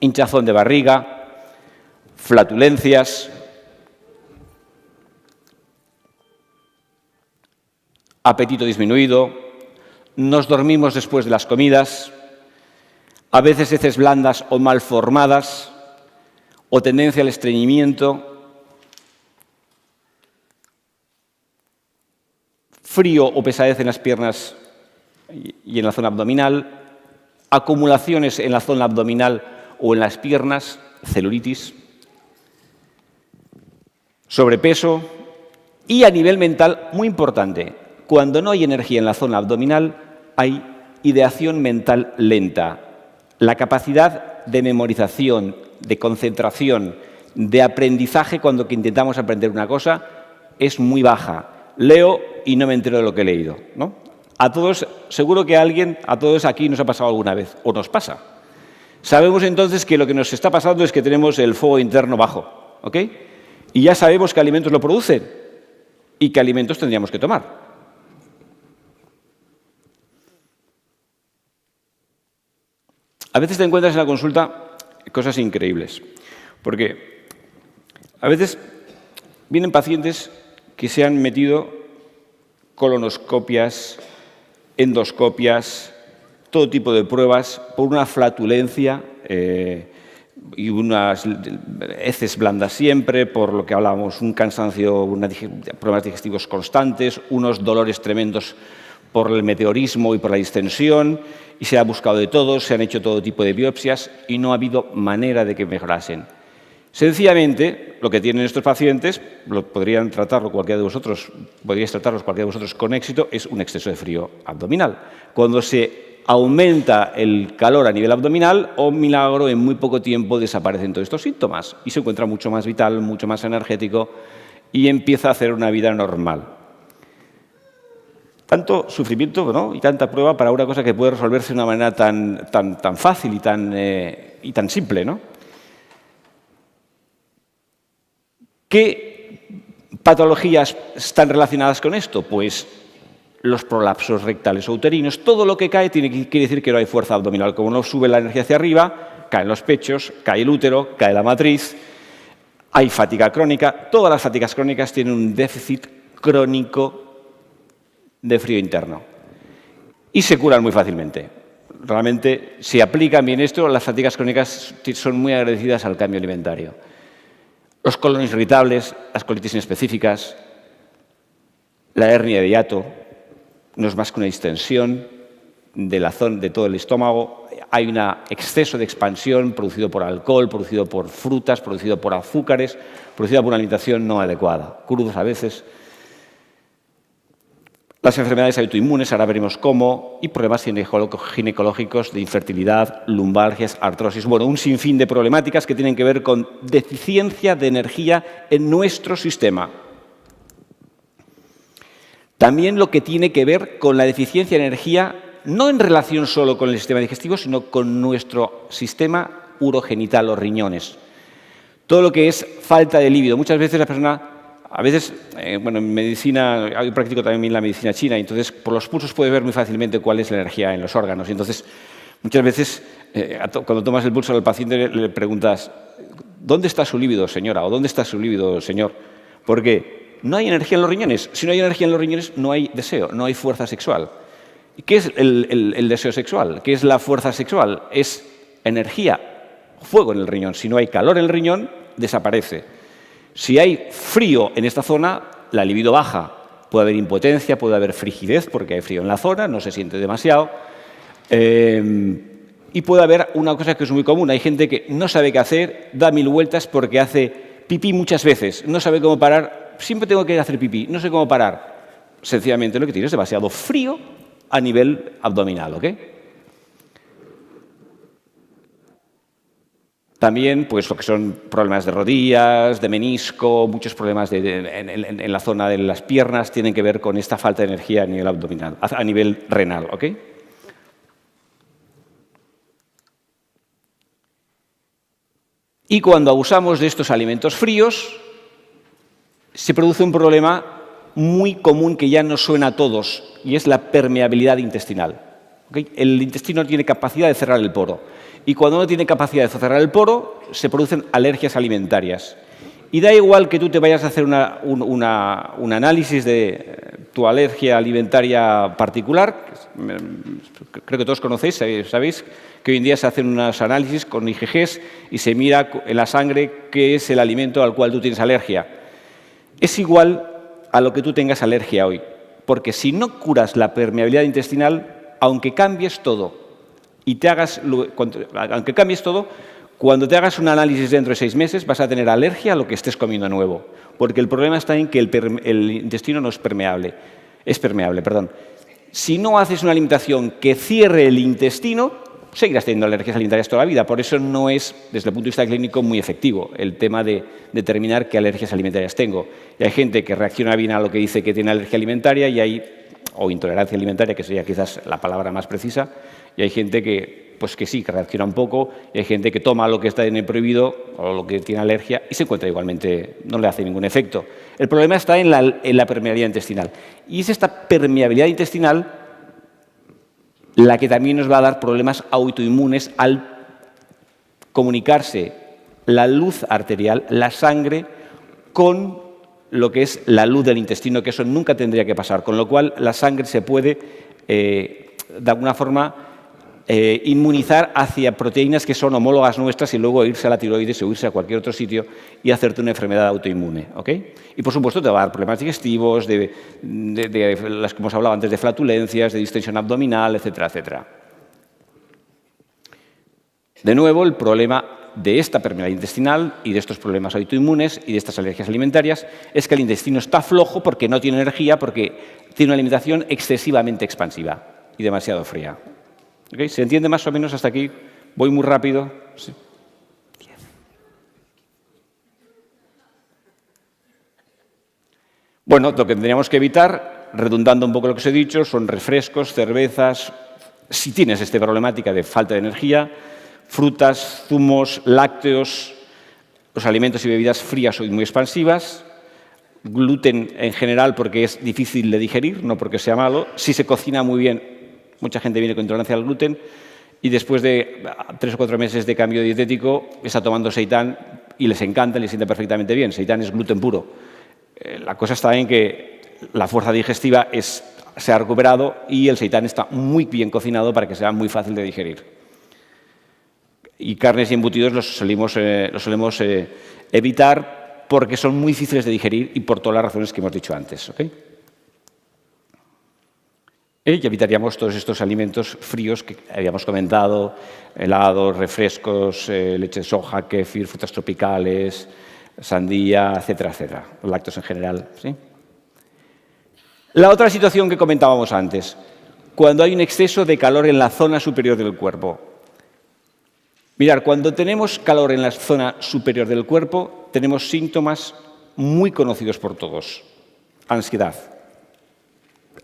hinchazón de barriga, flatulencias, apetito disminuido, nos dormimos después de las comidas, a veces heces blandas o mal formadas, o tendencia al estreñimiento, frío o pesadez en las piernas y en la zona abdominal, acumulaciones en la zona abdominal o en las piernas, celulitis, sobrepeso y a nivel mental, muy importante, cuando no hay energía en la zona abdominal hay ideación mental lenta. La capacidad de memorización, de concentración, de aprendizaje cuando intentamos aprender una cosa es muy baja. Leo y no me entero de lo que he leído, ¿no? A todos, seguro que a todos aquí nos ha pasado alguna vez, o nos pasa. Sabemos entonces que lo que nos está pasando es que tenemos el fuego interno bajo, ¿ok? Y ya sabemos qué alimentos lo producen y qué alimentos tendríamos que tomar. A veces te encuentras en la consulta cosas increíbles, porque a veces vienen pacientes que se han metido colonoscopias, endoscopias, todo tipo de pruebas por una flatulencia y unas heces blandas siempre, por lo que hablábamos, un cansancio, problemas digestivos constantes, unos dolores tremendos por el meteorismo y por la distensión, y se ha buscado de todo, se han hecho todo tipo de biopsias y no ha habido manera de que mejorasen. Sencillamente, lo que tienen estos pacientes, podríais tratarlos cualquiera de vosotros con éxito, es un exceso de frío abdominal. Cuando se aumenta el calor a nivel abdominal, oh milagro, en muy poco tiempo desaparecen todos estos síntomas y se encuentra mucho más vital, mucho más energético y empieza a hacer una vida normal. Tanto sufrimiento, ¿no?, y tanta prueba para una cosa que puede resolverse de una manera tan fácil y tan simple, ¿no? ¿Qué patologías están relacionadas con esto? Pues los prolapsos rectales o uterinos. Todo lo que cae quiere decir que no hay fuerza abdominal. Como no sube la energía hacia arriba, caen los pechos, cae el útero, cae la matriz, hay fatiga crónica. Todas las fatigas crónicas tienen un déficit crónico de frío interno y se curan muy fácilmente. Realmente, si aplican bien esto, las fatigas crónicas son muy agradecidas al cambio alimentario. los colones irritables, las colitis inespecíficas, la hernia de hiato, no es más que una distensión de la zona de todo el estómago. Hay un exceso de expansión producido por alcohol, producido por frutas, producido por azúcares, producido por una alimentación no adecuada, crudos a veces. Las enfermedades autoinmunes, ahora veremos cómo, y problemas ginecológicos de infertilidad, lumbalgias, artrosis. Bueno, un sinfín de problemáticas que tienen que ver con deficiencia de energía en nuestro sistema. También lo que tiene que ver con la deficiencia de energía, no en relación solo con el sistema digestivo, sino con nuestro sistema urogenital o riñones. Todo lo que es falta de líbido. Muchas veces la persona, bueno, en medicina, yo practico también la medicina china, y entonces por los pulsos puedes ver muy fácilmente cuál es la energía en los órganos. Y entonces, muchas veces, cuando tomas el pulso al paciente, le preguntas, ¿dónde está su líbido, señora? ¿O dónde está su líbido, señor? Porque no hay energía en los riñones. Si no hay energía en los riñones, no hay deseo, no hay fuerza sexual. ¿Y qué es el deseo sexual? ¿Qué es la fuerza sexual? Es energía, fuego en el riñón. Si no hay calor en el riñón, desaparece. Si hay frío en esta zona, la libido baja. Puede haber impotencia, puede haber frigidez porque hay frío en la zona, no se siente demasiado. Y puede haber una cosa que es muy común. Hay gente que no sabe qué hacer, da 1000 vueltas porque hace pipí muchas veces, no sabe cómo parar. Siempre tengo que hacer pipí, no sé cómo parar. Sencillamente lo que tiene es demasiado frío a nivel abdominal, ¿ok? También, pues, lo que son problemas de rodillas, de menisco, muchos problemas en la zona de las piernas tienen que ver con esta falta de energía a nivel abdominal, a nivel renal, ¿ok? Y cuando abusamos de estos alimentos fríos, se produce un problema muy común que ya nos suena a todos, y es la permeabilidad intestinal. ¿Okay? El intestino tiene capacidad de cerrar el poro, y cuando no tiene capacidad de cerrar el poro, se producen alergias alimentarias. Y da igual que tú te vayas a hacer un análisis de tu alergia alimentaria particular, creo que todos conocéis, sabéis que hoy en día se hacen unos análisis con IgGs y se mira en la sangre qué es el alimento al cual tú tienes alergia. Es igual a lo que tú tengas alergia hoy, porque si no curas la permeabilidad intestinal, aunque cambies todo, cuando te hagas un análisis dentro de 6 meses vas a tener alergia a lo que estés comiendo nuevo, porque el problema está en que el intestino no es permeable, Si no haces una alimentación que cierre el intestino, seguirás teniendo alergias alimentarias toda la vida. Por eso no es, desde el punto de vista clínico, muy efectivo el tema de determinar qué alergias alimentarias tengo. Y hay gente que reacciona bien a lo que dice que tiene alergia alimentaria o intolerancia alimentaria, que sería quizás la palabra más precisa, y hay gente que sí, que reacciona un poco, y hay gente que toma lo que está en el prohibido o lo que tiene alergia y se encuentra igualmente, no le hace ningún efecto. El problema está en la permeabilidad intestinal. Y es esta permeabilidad intestinal la que también nos va a dar problemas autoinmunes al comunicarse la luz arterial, la sangre, con lo que es la luz del intestino, que eso nunca tendría que pasar, con lo cual la sangre se puede, de alguna forma, inmunizar hacia proteínas que son homólogas nuestras y luego irse a la tiroides o irse a cualquier otro sitio y hacerte una enfermedad autoinmune, ¿ok? Y, por supuesto, te va a dar problemas digestivos, de las que hemos hablado antes, de flatulencias, de distensión abdominal, etcétera, etcétera. De nuevo, el problema de esta permeabilidad intestinal y de estos problemas autoinmunes y de estas alergias alimentarias es que el intestino está flojo porque no tiene energía, porque tiene una alimentación excesivamente expansiva y demasiado fría. ¿Okay? ¿Se entiende más o menos hasta aquí? ¿Voy muy rápido? Sí. Bueno, lo que tendríamos que evitar, redundando un poco lo que os he dicho, son refrescos, cervezas, si tienes esta problemática de falta de energía, frutas, zumos, lácteos, los alimentos y bebidas frías o muy expansivas, gluten en general porque es difícil de digerir, no porque sea malo. Si se cocina muy bien, mucha gente viene con intolerancia al gluten y después de 3 o 4 meses de cambio dietético está tomando seitán y les encanta, les siente perfectamente bien. Seitán es gluten puro. La cosa está en que la fuerza digestiva se ha recuperado y el seitán está muy bien cocinado para que sea muy fácil de digerir. Y carnes y embutidos los solemos evitar porque son muy difíciles de digerir y por todas las razones que hemos dicho antes. ¿Okay? Y evitaríamos todos estos alimentos fríos que habíamos comentado, helados, refrescos, leche de soja, kéfir, frutas tropicales, sandía, etcétera, etcétera, lácteos en general. ¿Sí? La otra situación que comentábamos antes, cuando hay un exceso de calor en la zona superior del cuerpo. Mirad, cuando tenemos calor en la zona superior del cuerpo, tenemos síntomas muy conocidos por todos. Ansiedad.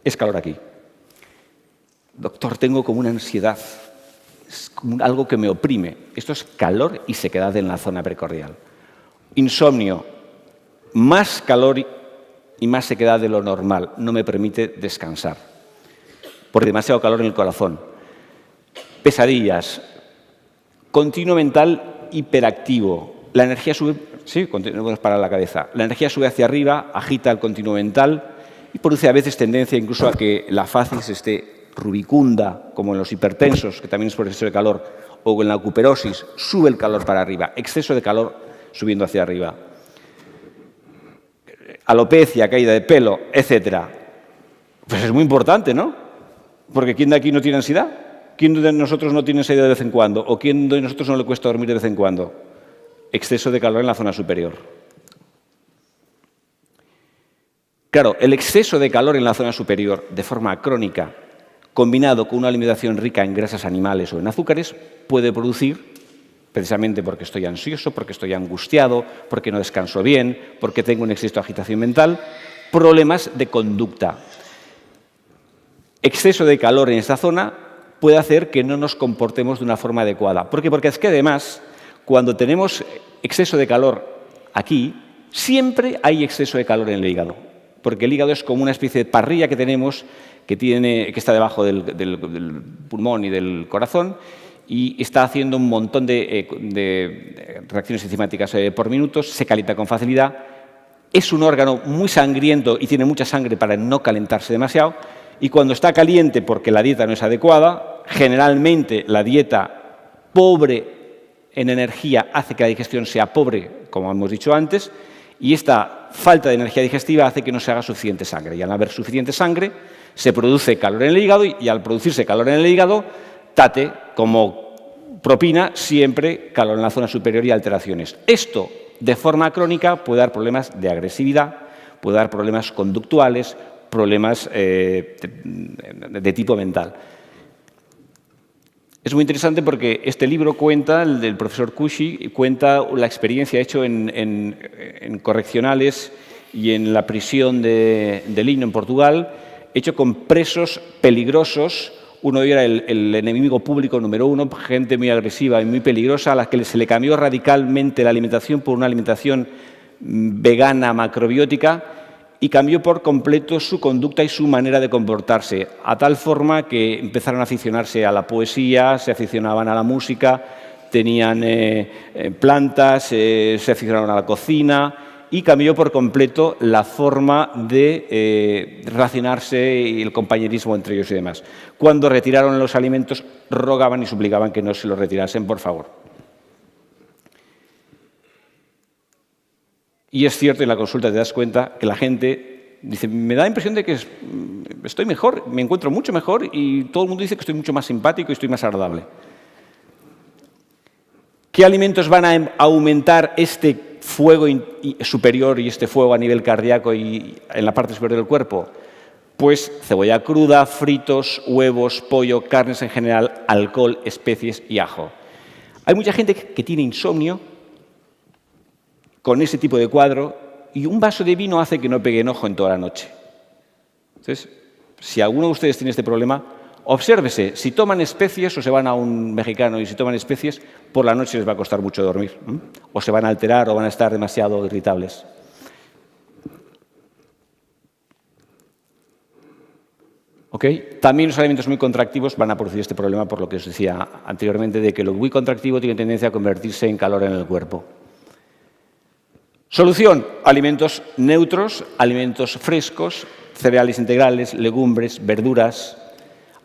Es calor aquí. Doctor, tengo como una ansiedad, es como algo que me oprime. Esto es calor y sequedad en la zona precordial. Insomnio. Más calor y más sequedad de lo normal. No me permite descansar. Por demasiado calor en el corazón. Pesadillas. Continuo mental hiperactivo. La energía sube, sí, continuamos para la cabeza. La energía sube hacia arriba, agita el continuo mental y produce a veces tendencia incluso a que la facies esté rubicunda, como en los hipertensos, que también es por exceso de calor, o en la cuperosis, sube el calor para arriba. Exceso de calor subiendo hacia arriba. Alopecia, caída de pelo, etcétera. Pues es muy importante, ¿no? Porque ¿quién de aquí no tiene ansiedad? ¿Quién de nosotros no tiene ansiedad de vez en cuando? ¿O quién de nosotros no le cuesta dormir de vez en cuando? Exceso de calor en la zona superior. Claro, el exceso de calor en la zona superior de forma crónica, combinado con una alimentación rica en grasas animales o en azúcares, puede producir, precisamente porque estoy ansioso, porque estoy angustiado, porque no descanso bien, porque tengo un exceso de agitación mental, problemas de conducta. Exceso de calor en esta zona puede hacer que no nos comportemos de una forma adecuada. ¿Por qué? Porque es que además, cuando tenemos exceso de calor aquí, siempre hay exceso de calor en el hígado. Porque el hígado es como una especie de parrilla que tenemos que está debajo del pulmón y del corazón y está haciendo un montón de reacciones enzimáticas por minutos, se calienta con facilidad. Es un órgano muy sangriento y tiene mucha sangre para no calentarse demasiado. Y cuando está caliente porque la dieta no es adecuada, generalmente la dieta pobre en energía hace que la digestión sea pobre, como hemos dicho antes, y esta falta de energía digestiva hace que no se haga suficiente sangre. Y al no haber suficiente sangre, se produce calor en el hígado y al producirse calor en el hígado, tate como propina siempre calor en la zona superior y alteraciones. Esto, de forma crónica, puede dar problemas de agresividad, puede dar problemas conductuales, problemas de tipo mental. Es muy interesante porque este libro cuenta, el del profesor Cushy, cuenta la experiencia hecho en correccionales y en la prisión de Linho, en Portugal, hecho con presos peligrosos. Uno de ellos era el enemigo público número uno, gente muy agresiva y muy peligrosa, a la que se le cambió radicalmente la alimentación por una alimentación vegana, macrobiótica, y cambió por completo su conducta y su manera de comportarse, a tal forma que empezaron a aficionarse a la poesía, se aficionaban a la música, tenían plantas, se aficionaron a la cocina y cambió por completo la forma de relacionarse y el compañerismo entre ellos y demás. Cuando retiraron los alimentos, rogaban y suplicaban que no se los retirasen, por favor. Y es cierto, en la consulta te das cuenta que la gente dice, me da la impresión de que estoy mejor, me encuentro mucho mejor y todo el mundo dice que estoy mucho más simpático y estoy más agradable. ¿Qué alimentos van a aumentar este fuego superior y este fuego a nivel cardíaco y en la parte superior del cuerpo? Pues cebolla cruda, fritos, huevos, pollo, carnes en general, alcohol, especies y ajo. Hay mucha gente que tiene insomnio con ese tipo de cuadro, y un vaso de vino hace que no pegue enojo en toda la noche. Entonces, si alguno de ustedes tiene este problema, obsérvese, si toman especies o se van a un mexicano y si toman especies, por la noche les va a costar mucho dormir, o se van a alterar o van a estar demasiado irritables. ¿Okay? También los alimentos muy contractivos van a producir este problema, por lo que os decía anteriormente, de que lo muy contractivo tiene tendencia a convertirse en calor en el cuerpo. Solución, alimentos neutros, alimentos frescos, cereales integrales, legumbres, verduras,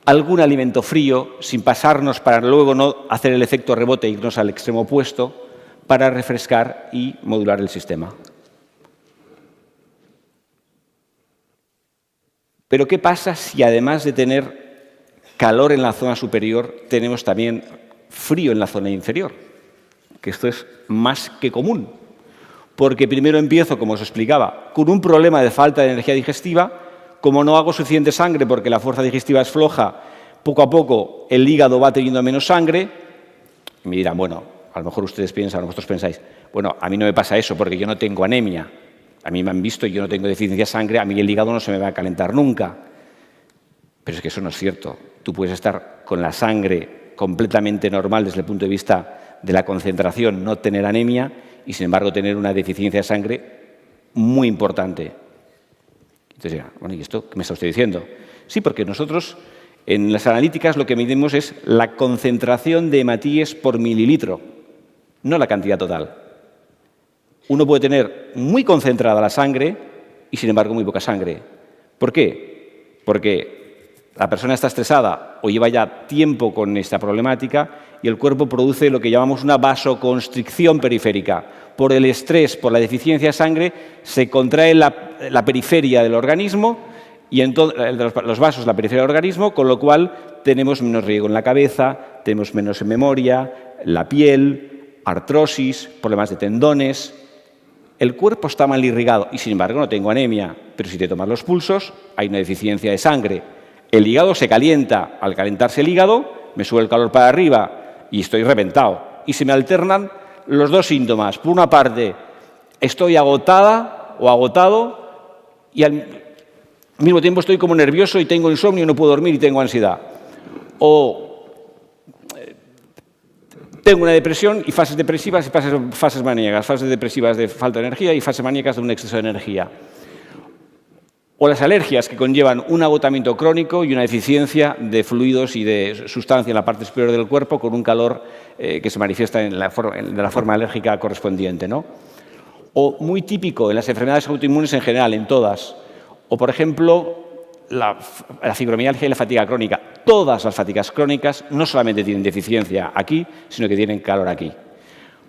algún alimento frío, sin pasarnos para luego no hacer el efecto rebote e irnos al extremo opuesto, para refrescar y modular el sistema. Pero ¿qué pasa si además de tener calor en la zona superior, tenemos también frío en la zona inferior? Que esto es más que común. Porque primero empiezo, como os explicaba, con un problema de falta de energía digestiva. Como no hago suficiente sangre porque la fuerza digestiva es floja, poco a poco el hígado va teniendo menos sangre. Y me dirán, bueno, a lo mejor ustedes piensan, vosotros pensáis, bueno, a mí no me pasa eso porque yo no tengo anemia. A mí me han visto y yo no tengo deficiencia de sangre, a mí el hígado no se me va a calentar nunca. Pero es que eso no es cierto. Tú puedes estar con la sangre completamente normal desde el punto de vista de la concentración, no tener anemia y, sin embargo, tener una deficiencia de sangre muy importante. Entonces, bueno, ¿y esto qué me está usted diciendo? Sí, porque nosotros en las analíticas lo que medimos es la concentración de hematíes por mililitro, no la cantidad total. Uno puede tener muy concentrada la sangre y, sin embargo, muy poca sangre. ¿Por qué? Porque la persona está estresada o lleva ya tiempo con esta problemática y el cuerpo produce lo que llamamos una vasoconstricción periférica. Por el estrés, por la deficiencia de sangre, se contrae la periferia del organismo y los vasos, la periferia del organismo, con lo cual tenemos menos riego en la cabeza, tenemos menos en memoria, la piel, artrosis, problemas de tendones. El cuerpo está mal irrigado y, sin embargo, no tengo anemia. Pero si te tomas los pulsos, hay una deficiencia de sangre. El hígado se calienta. Al calentarse el hígado, me sube el calor para arriba y estoy reventado. Y se me alternan los dos síntomas. Por una parte, estoy agotada o agotado y al mismo tiempo estoy como nervioso y tengo insomnio y no puedo dormir y tengo ansiedad. O tengo una depresión y fases depresivas y fases maníacas, fases depresivas de falta de energía y fases maníacas de un exceso de energía. O las alergias que conllevan un agotamiento crónico y una deficiencia de fluidos y de sustancia en la parte superior del cuerpo con un calor que se manifiesta de la forma alérgica correspondiente, ¿no? O muy típico en las enfermedades autoinmunes en general, en todas. O, por ejemplo, la fibromialgia y la fatiga crónica. Todas las fatigas crónicas no solamente tienen deficiencia aquí, sino que tienen calor aquí.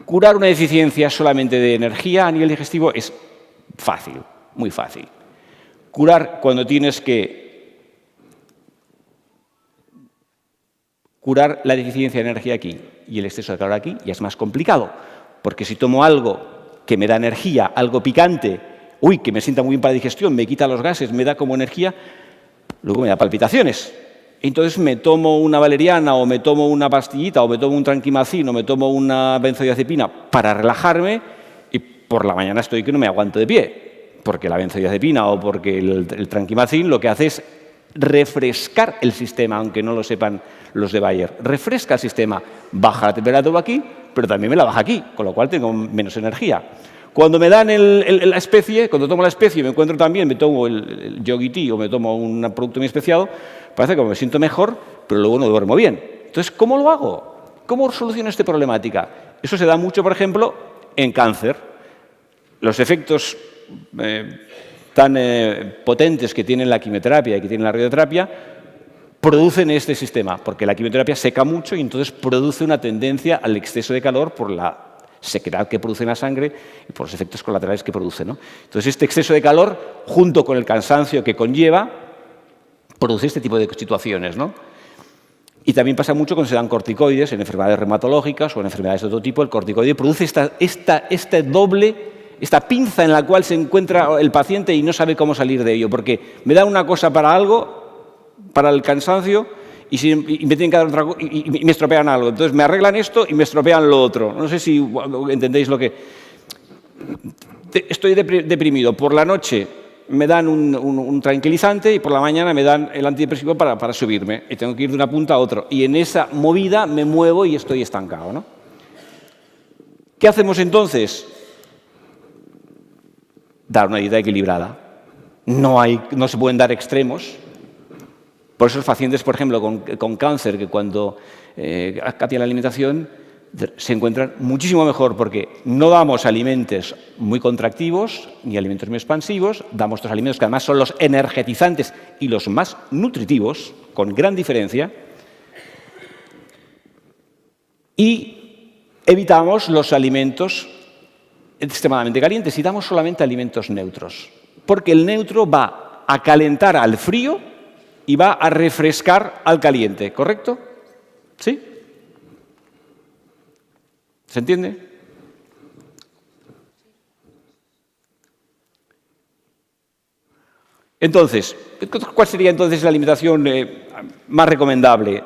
Curar una deficiencia solamente de energía a nivel digestivo es fácil, muy fácil. Curar cuando tienes que curar la deficiencia de energía aquí y el exceso de calor aquí ya es más complicado, porque si tomo algo que me da energía, algo picante, que me sienta muy bien para la digestión, me quita los gases, me da como energía, luego me da palpitaciones. Entonces me tomo una valeriana o me tomo una pastillita o me tomo un tranquimacin o me tomo una benzodiazepina para relajarme y por la mañana estoy que no me aguanto de pie. Porque la benzodiazepina o porque el tranquimacin lo que hace es refrescar el sistema, aunque no lo sepan los de Bayer. Refresca el sistema, baja la temperatura aquí, pero también me la baja aquí, con lo cual tengo menos energía. Cuando me dan la especie, cuando tomo la especie y me encuentro también, me tomo el yogi tea o me tomo un producto muy especiado, parece que me siento mejor, pero luego no duermo bien. Entonces, ¿cómo lo hago? ¿Cómo soluciono esta problemática? Eso se da mucho, por ejemplo, en cáncer. Los efectos tan potentes que tienen la quimioterapia y que tiene la radioterapia producen este sistema, porque la quimioterapia seca mucho y entonces produce una tendencia al exceso de calor por la sequedad que produce en la sangre y por los efectos colaterales que produce, ¿no? Entonces, este exceso de calor, junto con el cansancio que conlleva, produce este tipo de situaciones, ¿no? Y también pasa mucho cuando se dan corticoides en enfermedades reumatológicas o en enfermedades de otro tipo. El corticoide produce esta pinza en la cual se encuentra el paciente y no sabe cómo salir de ello, porque me dan una cosa para algo, para el cansancio, y me tienen que dar otra cosa y me estropean algo. Entonces me arreglan esto y me estropean lo otro. No sé si entendéis lo que... Estoy deprimido. Por la noche me dan un tranquilizante y por la mañana me dan el antidepresivo para subirme. Y tengo que ir de una punta a otra. Y en esa movida me muevo y estoy estancado, ¿no? ¿Qué hacemos entonces? Dar una dieta equilibrada. No se pueden dar extremos. Por eso los pacientes, por ejemplo, con cáncer, que cuando cambian la alimentación, se encuentran muchísimo mejor porque no damos alimentos muy contractivos ni alimentos muy expansivos, damos estos alimentos que además son los energetizantes y los más nutritivos, con gran diferencia, y evitamos los alimentos extremadamente calientes y damos solamente alimentos neutros, porque el neutro va a calentar al frío y va a refrescar al caliente, ¿correcto? ¿Sí? ¿Se entiende? Entonces, ¿cuál sería entonces la alimentación más recomendable?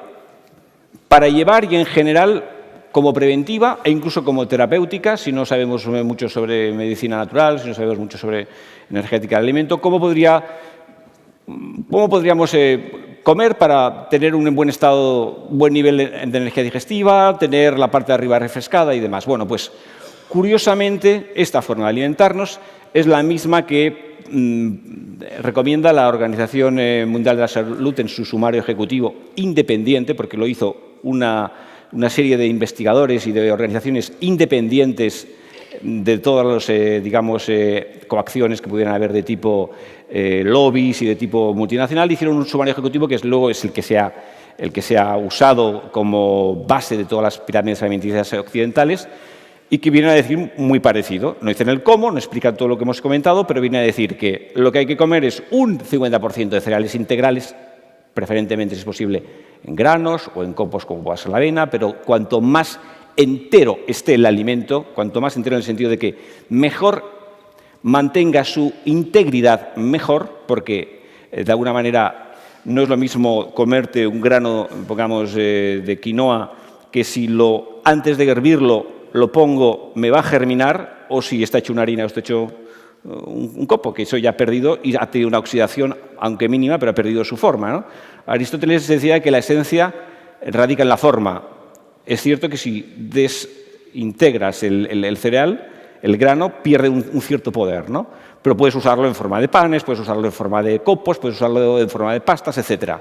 Para llevar y en general como preventiva e incluso como terapéutica, si no sabemos mucho sobre medicina natural, si no sabemos mucho sobre energética del alimento, ¿cómo podríamos comer para tener un buen estado, buen nivel de energía digestiva, tener la parte de arriba refrescada y demás? Bueno, pues curiosamente esta forma de alimentarnos es la misma que recomienda la Organización Mundial de la Salud en su sumario ejecutivo independiente, porque lo hizo una serie de investigadores y de organizaciones independientes de todas las, digamos, coacciones que pudieran haber de tipo lobbies y de tipo multinacional. Hicieron un sumario ejecutivo que luego es el que se ha usado como base de todas las pirámides alimenticias occidentales y que viene a decir muy parecido. No dicen el cómo, no explican todo lo que hemos comentado, pero viene a decir que lo que hay que comer es un 50% de cereales integrales, preferentemente, si es posible, en granos o en compost como pueda ser la avena, pero cuanto más entero esté el alimento, cuanto más entero en el sentido de que mejor mantenga su integridad, mejor, porque de alguna manera no es lo mismo comerte un grano, pongamos, de quinoa, que si antes de hervirlo lo pongo, me va a germinar, o si está hecho una harina o está hecho un copo, que eso ya ha perdido y ha tenido una oxidación, aunque mínima, pero ha perdido su forma, ¿no? Aristóteles decía que la esencia radica en la forma. Es cierto que si desintegras el cereal, el grano pierde un cierto poder, ¿no? Pero puedes usarlo en forma de panes, puedes usarlo en forma de copos, puedes usarlo en forma de pastas, etc.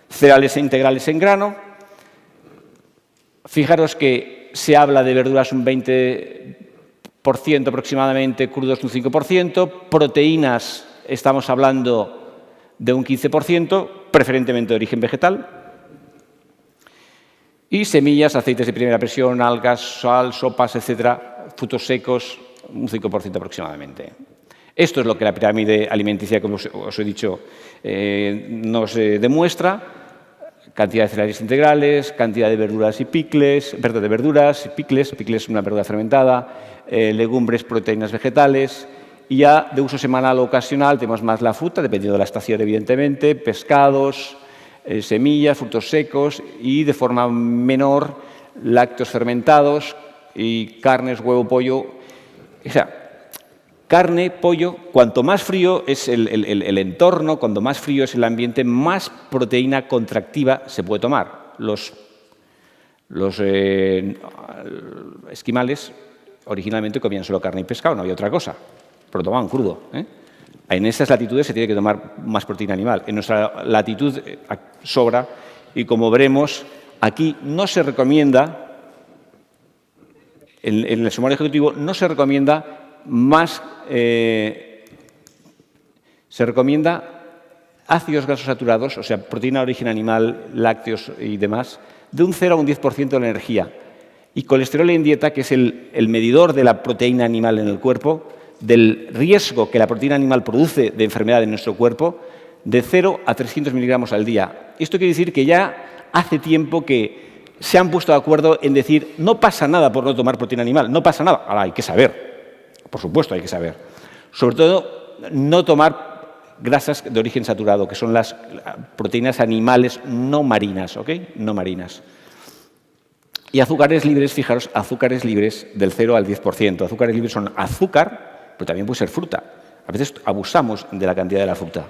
Cereales integrales en grano. Fijaros que se habla de verduras un 20% aproximadamente, crudos un 5%, proteínas estamos hablando de un 15%, preferentemente de origen vegetal, y semillas, aceites de primera presión, algas, sal, sopas, etcétera, frutos secos, un 5% aproximadamente. Esto es lo que la pirámide alimenticia, como os he dicho, nos demuestra. Cantidad de cereales integrales, cantidad de verduras y picles, picles es una verdura fermentada, legumbres, proteínas vegetales, y ya de uso semanal o ocasional tenemos más la fruta, dependiendo de la estación, evidentemente, pescados, semillas, frutos secos y de forma menor lácteos fermentados y carnes, huevo, pollo. O sea, carne, pollo, cuanto más frío es el entorno, cuanto más frío es el ambiente, más proteína contractiva se puede tomar. Los esquimales originalmente comían solo carne y pescado, no había otra cosa, pero lo tomaban crudo. En esas latitudes se tiene que tomar más proteína animal. En nuestra latitud sobra y, como veremos, aquí no se recomienda, en el sumario ejecutivo no se recomienda más, se recomienda ácidos grasos saturados, o sea, proteína de origen animal, lácteos y demás, de un 0 a un 10% de la energía. Y colesterol en dieta, que es el medidor de la proteína animal en el cuerpo, del riesgo que la proteína animal produce de enfermedad en nuestro cuerpo, de 0 a 300 miligramos al día. Esto quiere decir que ya hace tiempo que se han puesto de acuerdo en decir no pasa nada por no tomar proteína animal, no pasa nada. Ahora hay que saber. Por supuesto hay que saber. Sobre todo, no tomar grasas de origen saturado, que son las proteínas animales no marinas, ¿ok? No marinas. Y azúcares libres, fijaros, azúcares libres del 0 al 10%. Azúcares libres son azúcar, pero también puede ser fruta. A veces abusamos de la cantidad de la fruta.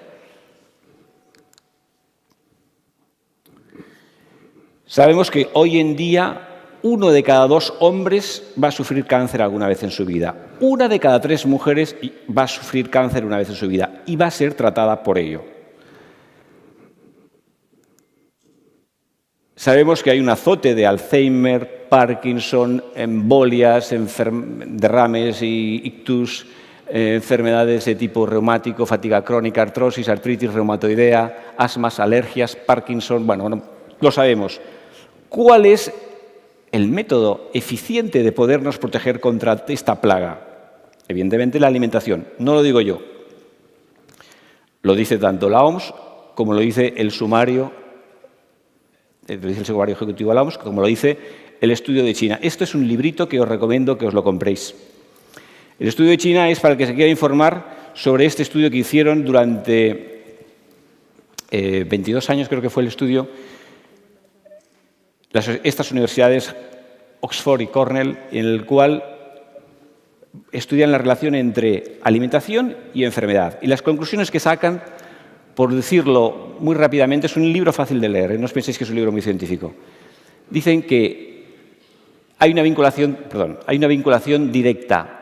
Sabemos que hoy en día 1 de cada 2 hombres va a sufrir cáncer alguna vez en su vida. 1 de cada 3 mujeres va a sufrir cáncer una vez en su vida y va a ser tratada por ello. Sabemos que hay un azote de Alzheimer, Parkinson, embolias, derrames y ictus, enfermedades de tipo reumático, fatiga crónica, artrosis, artritis reumatoidea, asmas, alergias, Parkinson. Bueno, lo sabemos. ¿Cuál es el método eficiente de podernos proteger contra esta plaga? Evidentemente la alimentación, no lo digo yo. Lo dice tanto la OMS como lo dice el sumario, lo dice el sumario ejecutivo de la OMS, como lo dice el estudio de China. Esto es un librito que os recomiendo que os lo compréis. El estudio de China es para el que se quiera informar sobre este estudio que hicieron durante 22 años, creo que fue el estudio, estas universidades, Oxford y Cornell, en el cual estudian la relación entre alimentación y enfermedad. Y las conclusiones que sacan, por decirlo muy rápidamente, es un libro fácil de leer, no os penséis que es un libro muy científico. Dicen que hay una vinculación directa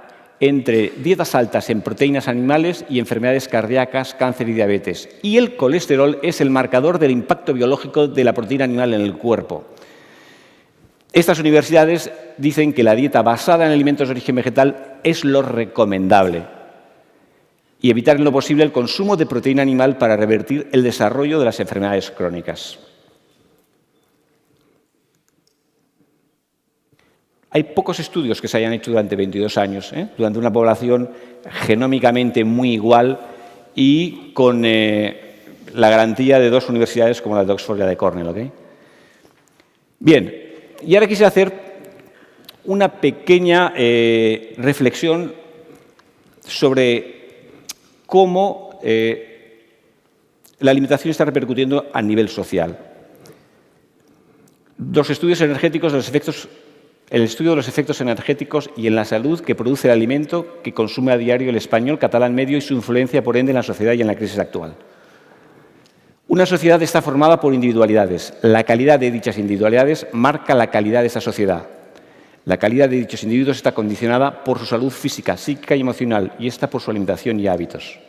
entre dietas altas en proteínas animales y enfermedades cardíacas, cáncer y diabetes. Y el colesterol es el marcador del impacto biológico de la proteína animal en el cuerpo. Estas universidades dicen que la dieta basada en alimentos de origen vegetal es lo recomendable y evitar en lo posible el consumo de proteína animal para revertir el desarrollo de las enfermedades crónicas. Hay pocos estudios que se hayan hecho durante 22 años, durante una población genómicamente muy igual y con la garantía de dos universidades como la de Oxford y la de Cornell. ¿Okay? Bien, y ahora quisiera hacer una pequeña reflexión sobre cómo la alimentación está repercutiendo a nivel social. Los estudios energéticos de los efectos... El estudio de los efectos energéticos y en la salud que produce el alimento que consume a diario el español catalán medio y su influencia, por ende, en la sociedad y en la crisis actual. Una sociedad está formada por individualidades. La calidad de dichas individualidades marca la calidad de esa sociedad. La calidad de dichos individuos está condicionada por su salud física, psíquica y emocional, y esta por su alimentación y hábitos.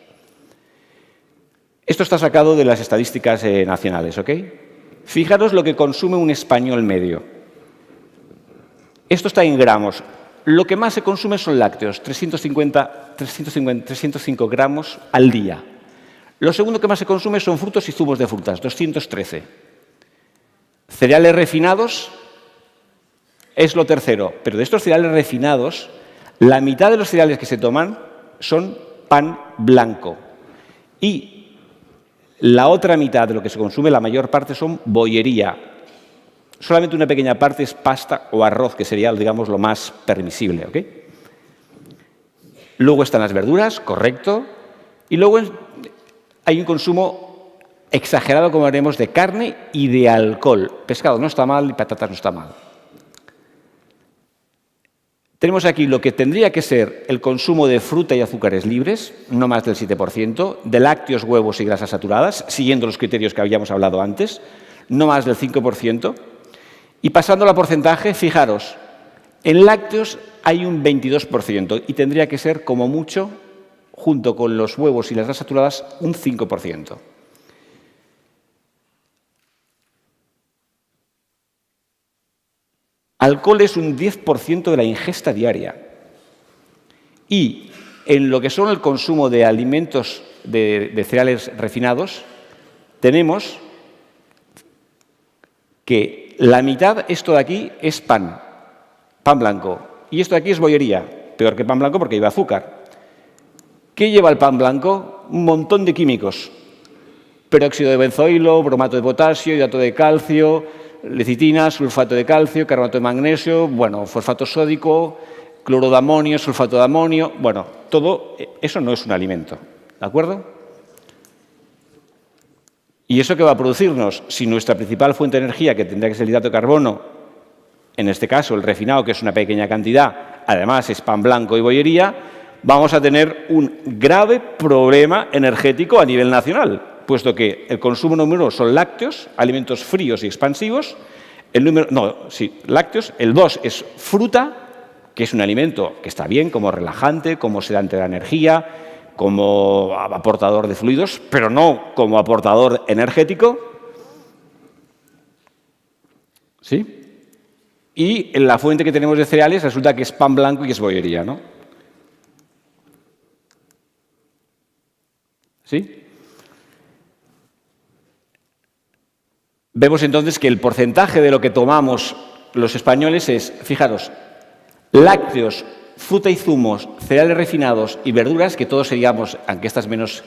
Esto está sacado de las estadísticas nacionales, ¿ok? Fijaros lo que consume un español medio. Esto está en gramos. Lo que más se consume son lácteos, 305 gramos al día. Lo segundo que más se consume son frutos y zumos de frutas, 213. Cereales refinados es lo tercero, pero de estos cereales refinados, la mitad de los cereales que se toman son pan blanco. Y la otra mitad de lo que se consume, la mayor parte, son bollería. Solamente una pequeña parte es pasta o arroz, que sería, digamos, lo más permisible. ¿Okay? Luego están las verduras, correcto. Y luego hay un consumo exagerado, como veremos, de carne y de alcohol. Pescado no está mal y patatas no está mal. Tenemos aquí lo que tendría que ser el consumo de fruta y azúcares libres, no más del 7%, de lácteos, huevos y grasas saturadas, siguiendo los criterios que habíamos hablado antes, no más del 5%. Y pasando al porcentaje, fijaros, en lácteos hay un 22% y tendría que ser, como mucho, junto con los huevos y las grasas saturadas, un 5%. Alcohol es un 10% de la ingesta diaria. Y en lo que son el consumo de alimentos de cereales refinados, tenemos que la mitad, esto de aquí, es pan blanco. Y esto de aquí es bollería, peor que pan blanco porque lleva azúcar. ¿Qué lleva el pan blanco? Un montón de químicos. Peróxido de benzoilo, bromato de potasio, hidrato de calcio, lecitina, sulfato de calcio, carbonato de magnesio, fosfato sódico, cloro de amonio, sulfato de amonio. Todo eso no es un alimento, ¿de acuerdo? ¿Y eso qué va a producirnos? Si nuestra principal fuente de energía, que tendría que ser el hidrato de carbono, en este caso el refinado, que es una pequeña cantidad, además es pan blanco y bollería, vamos a tener un grave problema energético a nivel nacional, puesto que el consumo número 1 son lácteos, alimentos fríos y expansivos, lácteos, el 2 es fruta, que es un alimento que está bien como relajante, como sedante de la energía, como aportador de fluidos, pero no como aportador energético. ¿Sí? Y la fuente que tenemos de cereales resulta que es pan blanco y es bollería, ¿no? ¿Sí? Vemos entonces que el porcentaje de lo que tomamos los españoles es, fijaros, lácteos, fruta y zumos, cereales refinados y verduras, que todos seríamos, aunque esta es menos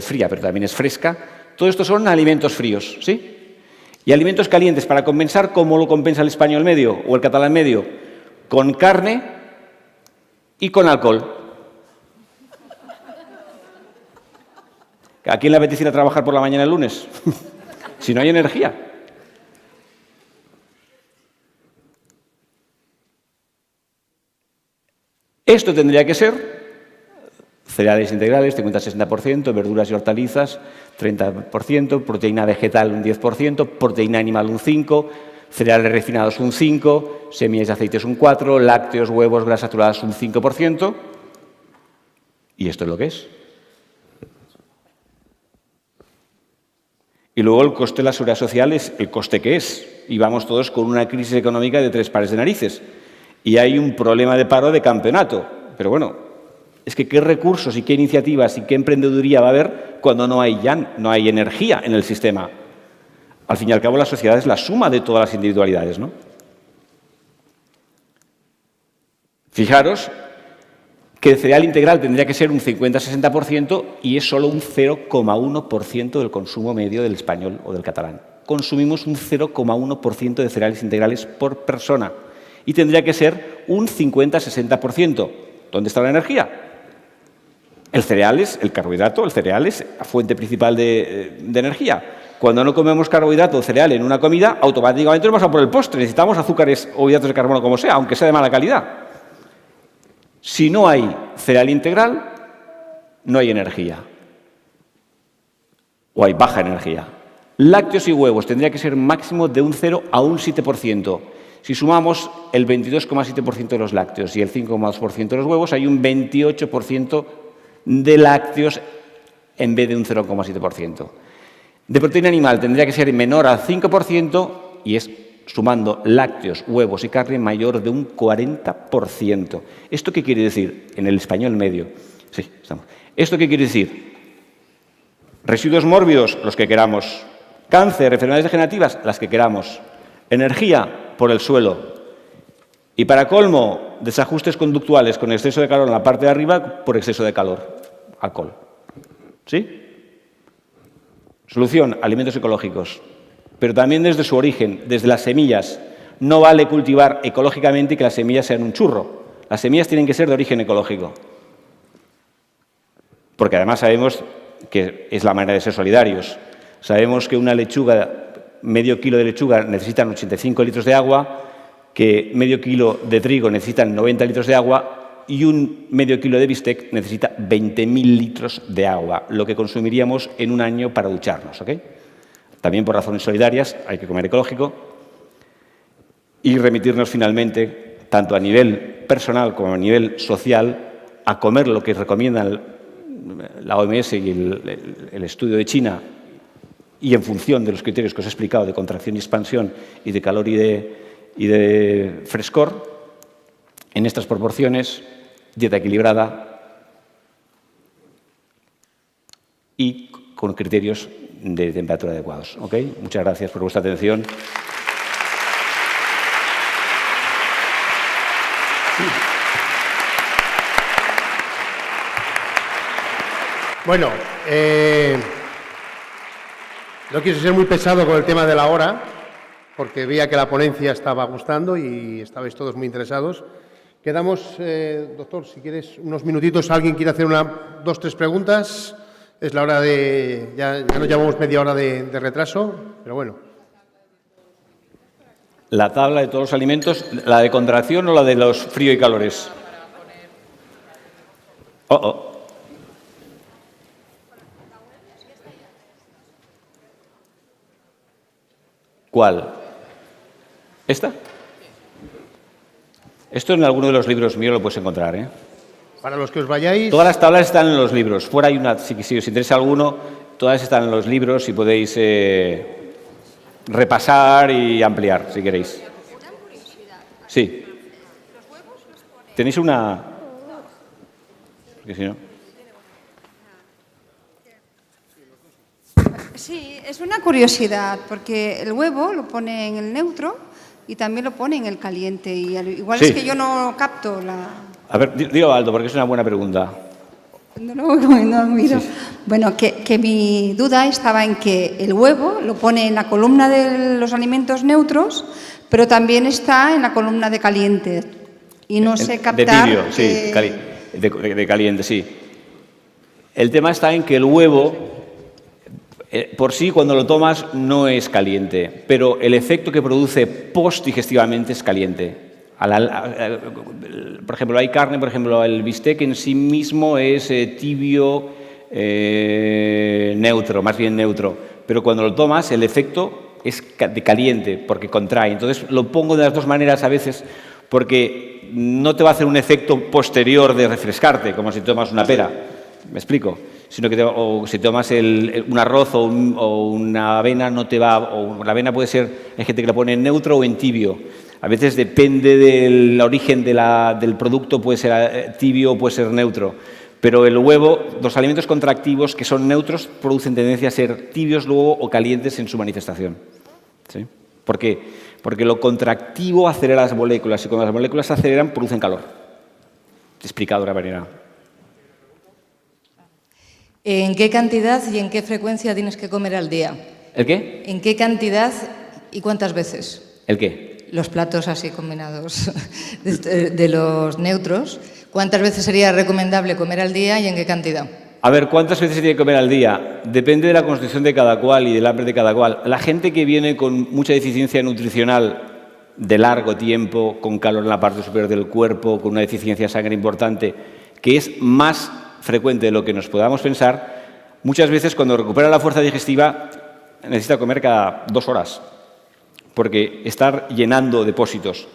fría, pero también es fresca. Todo esto son alimentos fríos, ¿sí? Y alimentos calientes, para compensar, ¿cómo lo compensa el español medio o el catalán medio? Con carne y con alcohol. ¿A quién le apetece ir a trabajar por la mañana el lunes? Si no hay energía. Esto tendría que ser cereales integrales, 50-60%, verduras y hortalizas, 30%, proteína vegetal un 10%, proteína animal un 5%, cereales refinados un 5%, semillas y aceites un 4%, lácteos, huevos, grasas saturadas un 5%. Y esto es lo que es. Y luego el coste de la seguridad social es el coste que es. Y vamos todos con una crisis económica de 3 pares de narices. Y hay un problema de paro de campeonato. Pero bueno, es que qué recursos y qué iniciativas y qué emprendeduría va a haber cuando no hay energía en el sistema. Al fin y al cabo, la sociedad es la suma de todas las individualidades, ¿no? Fijaros que el cereal integral tendría que ser un 50-60% y es solo un 0,1% del consumo medio del español o del catalán. Consumimos un 0,1% de cereales integrales por persona y tendría que ser un 50-60%. ¿Dónde está la energía? El cereal es el carbohidrato, el cereal es la fuente principal de energía. Cuando no comemos carbohidrato o cereal en una comida, automáticamente nos vamos a por el postre. Necesitamos azúcares o hidratos de carbono como sea, aunque sea de mala calidad. Si no hay cereal integral, no hay energía. O hay baja energía. Lácteos y huevos tendría que ser máximo de un 0 a un 7%. Si sumamos el 22,7% de los lácteos y el 5,2% de los huevos, hay un 28% de lácteos en vez de un 0,7%. De proteína animal tendría que ser menor al 5% y es, sumando lácteos, huevos y carne, mayor de un 40%. ¿Esto qué quiere decir? En el español medio. Sí, estamos. ¿Esto qué quiere decir? Residuos mórbidos, los que queramos. Cáncer, enfermedades degenerativas, las que queramos. Energía, por el suelo. Y para colmo, desajustes conductuales con exceso de calor en la parte de arriba por exceso de calor. Alcohol. ¿Sí? Solución, alimentos ecológicos. Pero también desde su origen, desde las semillas. No vale cultivar ecológicamente y que las semillas sean un churro. Las semillas tienen que ser de origen ecológico. Porque además sabemos que es la manera de ser solidarios. Sabemos que una lechuga, medio kilo de lechuga necesitan 85 litros de agua, que medio kilo de trigo necesitan 90 litros de agua y un medio kilo de bistec necesita 20.000 litros de agua, lo que consumiríamos en un año para ducharnos, ¿ok? También por razones solidarias hay que comer ecológico y remitirnos finalmente, tanto a nivel personal como a nivel social, a comer lo que recomiendan la OMS y el estudio de China y en función de los criterios que os he explicado de contracción y expansión y de calor y de frescor, en estas proporciones, dieta equilibrada y con criterios de temperatura adecuados. ¿Ok? Muchas gracias por vuestra atención. Bueno, no quise ser muy pesado con el tema de la hora, porque veía que la ponencia estaba gustando y estabais todos muy interesados. Quedamos, doctor, si quieres, unos minutitos. ¿Alguien quiere hacer dos, tres preguntas? Es la hora de... Ya nos llevamos media hora de retraso, pero bueno. La tabla de todos los alimentos, ¿la de contracción o la de los frío y calores? ¿Cuál? ¿Esta? Esto en alguno de los libros míos lo puedes encontrar, ¿eh? Para los que os vayáis... Todas las tablas están en los libros. Fuera hay una, si os interesa alguno, todas están en los libros y podéis repasar y ampliar, si queréis. Una curiosidad. Sí. ¿Los huevos los ponen? ¿Tenéis una...? Porque si no... Sí, es una curiosidad, porque el huevo lo pone en el neutro y también lo pone en el caliente. Y igual Sí. es que yo no capto la... A ver, dilo Aldo, porque es una buena pregunta. No, miro. Bueno, que mi duda estaba en que el huevo lo pone en la columna de los alimentos neutros, pero también está en la columna de caliente. Y no sé captar... De tibio, sí, de caliente, sí. El tema está en que el huevo, por sí, cuando lo tomas, no es caliente, pero el efecto que produce postdigestivamente es caliente. Por ejemplo, hay carne, por ejemplo, el bistec en sí mismo es tibio, neutro, más bien neutro, pero cuando lo tomas el efecto es de caliente porque contrae. Entonces lo pongo de las dos maneras a veces porque no te va a hacer un efecto posterior de refrescarte, como si tomas una pera, ¿me explico? Sino que o si tomas un arroz o una avena, no te va, o la avena puede ser, hay gente que la pone en neutro o en tibio. A veces depende del origen del producto, puede ser tibio o puede ser neutro. Pero el huevo, los alimentos contractivos que son neutros producen tendencia a ser tibios luego o calientes en su manifestación. ¿Sí? ¿Por qué? Porque lo contractivo acelera las moléculas y cuando las moléculas se aceleran producen calor. Explicado de otra manera. ¿En qué cantidad y en qué frecuencia tienes que comer al día? ¿El qué? ¿En qué cantidad y cuántas veces? ¿El qué? Los platos así combinados de los neutros. ¿Cuántas veces sería recomendable comer al día y en qué cantidad? A ver, ¿cuántas veces se tiene que comer al día? Depende de la constitución de cada cual y del hambre de cada cual. La gente que viene con mucha deficiencia nutricional de largo tiempo, con calor en la parte superior del cuerpo, con una deficiencia de sangre importante, que es más frecuente de lo que nos podamos pensar, muchas veces cuando recupera la fuerza digestiva necesita comer cada 2 horas, porque estar llenando depósitos.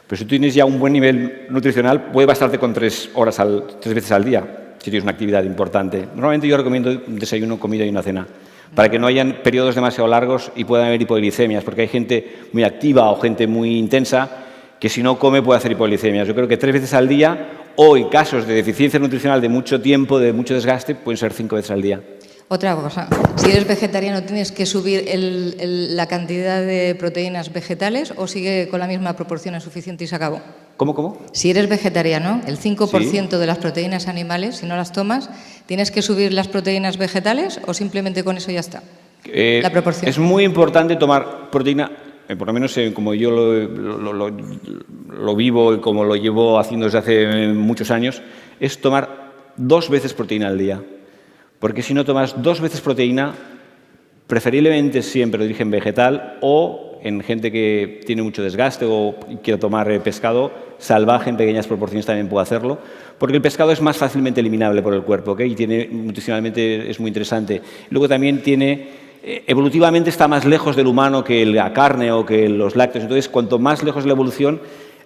Pero si tú tienes ya un buen nivel nutricional, puede bastarte con 3 veces al día, si tienes una actividad importante. Normalmente yo recomiendo un desayuno, comida y una cena, para que no hayan periodos demasiado largos y puedan haber hipoglicemias, porque hay gente muy activa o gente muy intensa que si no come puede hacer hipoglicemias. Yo creo que 3 veces al día o en casos de deficiencia nutricional de mucho tiempo, de mucho desgaste, pueden ser 5 veces al día. Otra cosa, si eres vegetariano, ¿tienes que subir la cantidad de proteínas vegetales o sigue con la misma proporción es suficiente y se acabó? ¿Cómo? Si eres vegetariano, el 5% de las proteínas animales, si no las tomas, ¿tienes que subir las proteínas vegetales o simplemente con eso ya está? La proporción. Es muy importante tomar proteína, por lo menos como yo lo vivo y como lo llevo haciendo desde hace muchos años, es tomar 2 veces proteína al día. Porque si no tomas 2 veces proteína, preferiblemente siempre de origen vegetal o en gente que tiene mucho desgaste o quiere tomar pescado salvaje en pequeñas proporciones también puede hacerlo, porque el pescado es más fácilmente eliminable por el cuerpo, ¿okay? Y nutricionalmente es muy interesante. Luego también evolutivamente está más lejos del humano que la carne o que los lácteos, entonces cuanto más lejos de la evolución,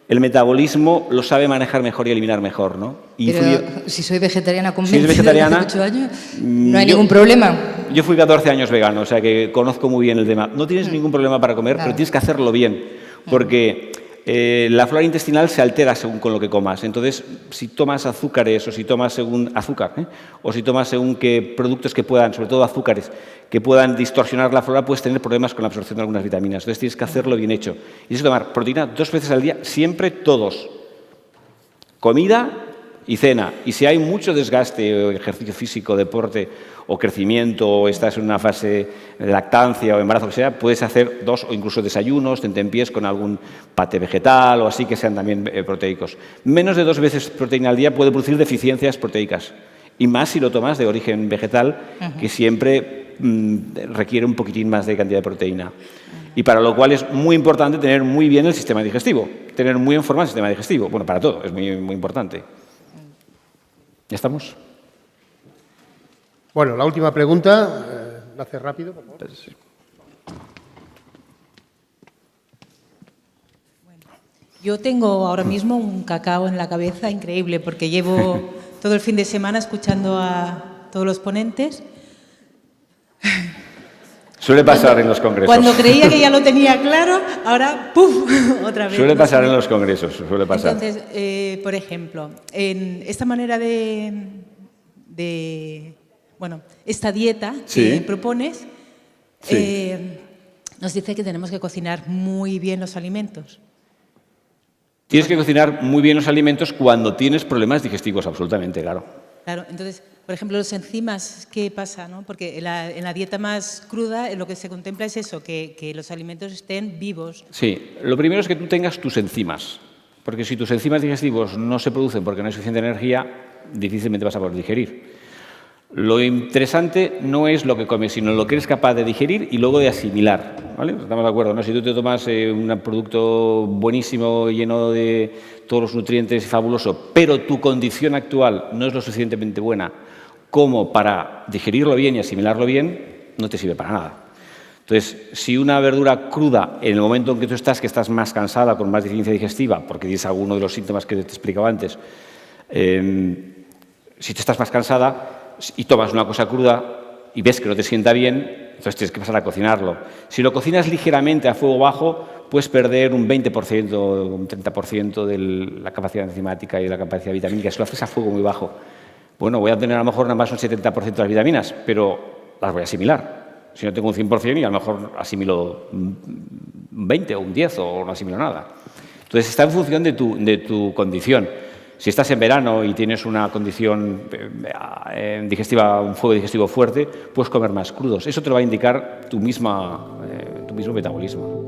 el metabolismo lo sabe manejar mejor y eliminar mejor, ¿no? Pero si soy vegetariana con 18 años, no hay ningún problema. Yo fui 14 años vegano, o sea que conozco muy bien el tema. No tienes ningún problema para comer, pero tienes que hacerlo bien, porque la flora intestinal se altera según con lo que comas. Entonces, si tomas azúcares o si tomas o si tomas según qué productos que puedan, sobre todo azúcares, que puedan distorsionar la flora, puedes tener problemas con la absorción de algunas vitaminas. Entonces, tienes que hacerlo bien hecho. Y tienes que tomar proteína 2 veces al día, siempre todos. Comida y cena. Y si hay mucho desgaste, o ejercicio físico, deporte o crecimiento, o estás en una fase de lactancia o embarazo, o sea, puedes hacer 2 o incluso desayunos, tentempiés con algún paté vegetal o así que sean también proteicos. Menos de 2 veces proteína al día puede producir deficiencias proteicas. Y más si lo tomas de origen vegetal, que siempre requiere un poquitín más de cantidad de proteína. Y para lo cual es muy importante tener muy bien el sistema digestivo, tener muy en forma el sistema digestivo. Bueno, para todo es muy, muy importante. ¿Ya estamos? Bueno, la última pregunta, la hace rápido, por favor. Yo tengo ahora mismo un cacao en la cabeza increíble porque llevo todo el fin de semana escuchando a todos los ponentes. Suele pasar en los congresos. Cuando creía que ya lo tenía claro, ahora ¡puf! Otra vez. Suele pasar en los congresos, suele pasar. Entonces, por ejemplo, en esta manera bueno, esta dieta que propones, nos dice que tenemos que cocinar muy bien los alimentos. Tienes que cocinar muy bien los alimentos cuando tienes problemas digestivos, absolutamente, claro. Claro, entonces, Por ejemplo, los enzimas, ¿qué pasa? ¿No? Porque en la dieta más cruda lo que se contempla es eso, que los alimentos estén vivos. Sí, lo primero es que tú tengas tus enzimas, porque si tus enzimas digestivos no se producen porque no hay suficiente energía, difícilmente vas a poder digerir. Lo interesante no es lo que comes, sino lo que eres capaz de digerir y luego de asimilar, ¿vale? Estamos de acuerdo, ¿no? Si tú te tomas un producto buenísimo, lleno de todos los nutrientes y fabuloso, pero tu condición actual no es lo suficientemente buena como para digerirlo bien y asimilarlo bien, no te sirve para nada. Entonces, si una verdura cruda, en el momento en que tú estás, que estás más cansada, con más deficiencia digestiva, porque tienes alguno de los síntomas que te explicaba antes, si te estás más cansada y tomas una cosa cruda y ves que no te sienta bien, entonces tienes que pasar a cocinarlo. Si lo cocinas ligeramente a fuego bajo, puedes perder un 20%, un 30% de la capacidad enzimática y de la capacidad vitamínica. Si lo haces a fuego muy bajo, bueno, voy a tener a lo mejor nada más un 70% de las vitaminas, pero las voy a asimilar. Si no tengo un 100% y a lo mejor asimilo un 20 o un 10 o no asimilo nada. Entonces está en función de tu condición. Si estás en verano y tienes una condición digestiva, un fuego digestivo fuerte, puedes comer más crudos. Eso te lo va a indicar tu mismo metabolismo.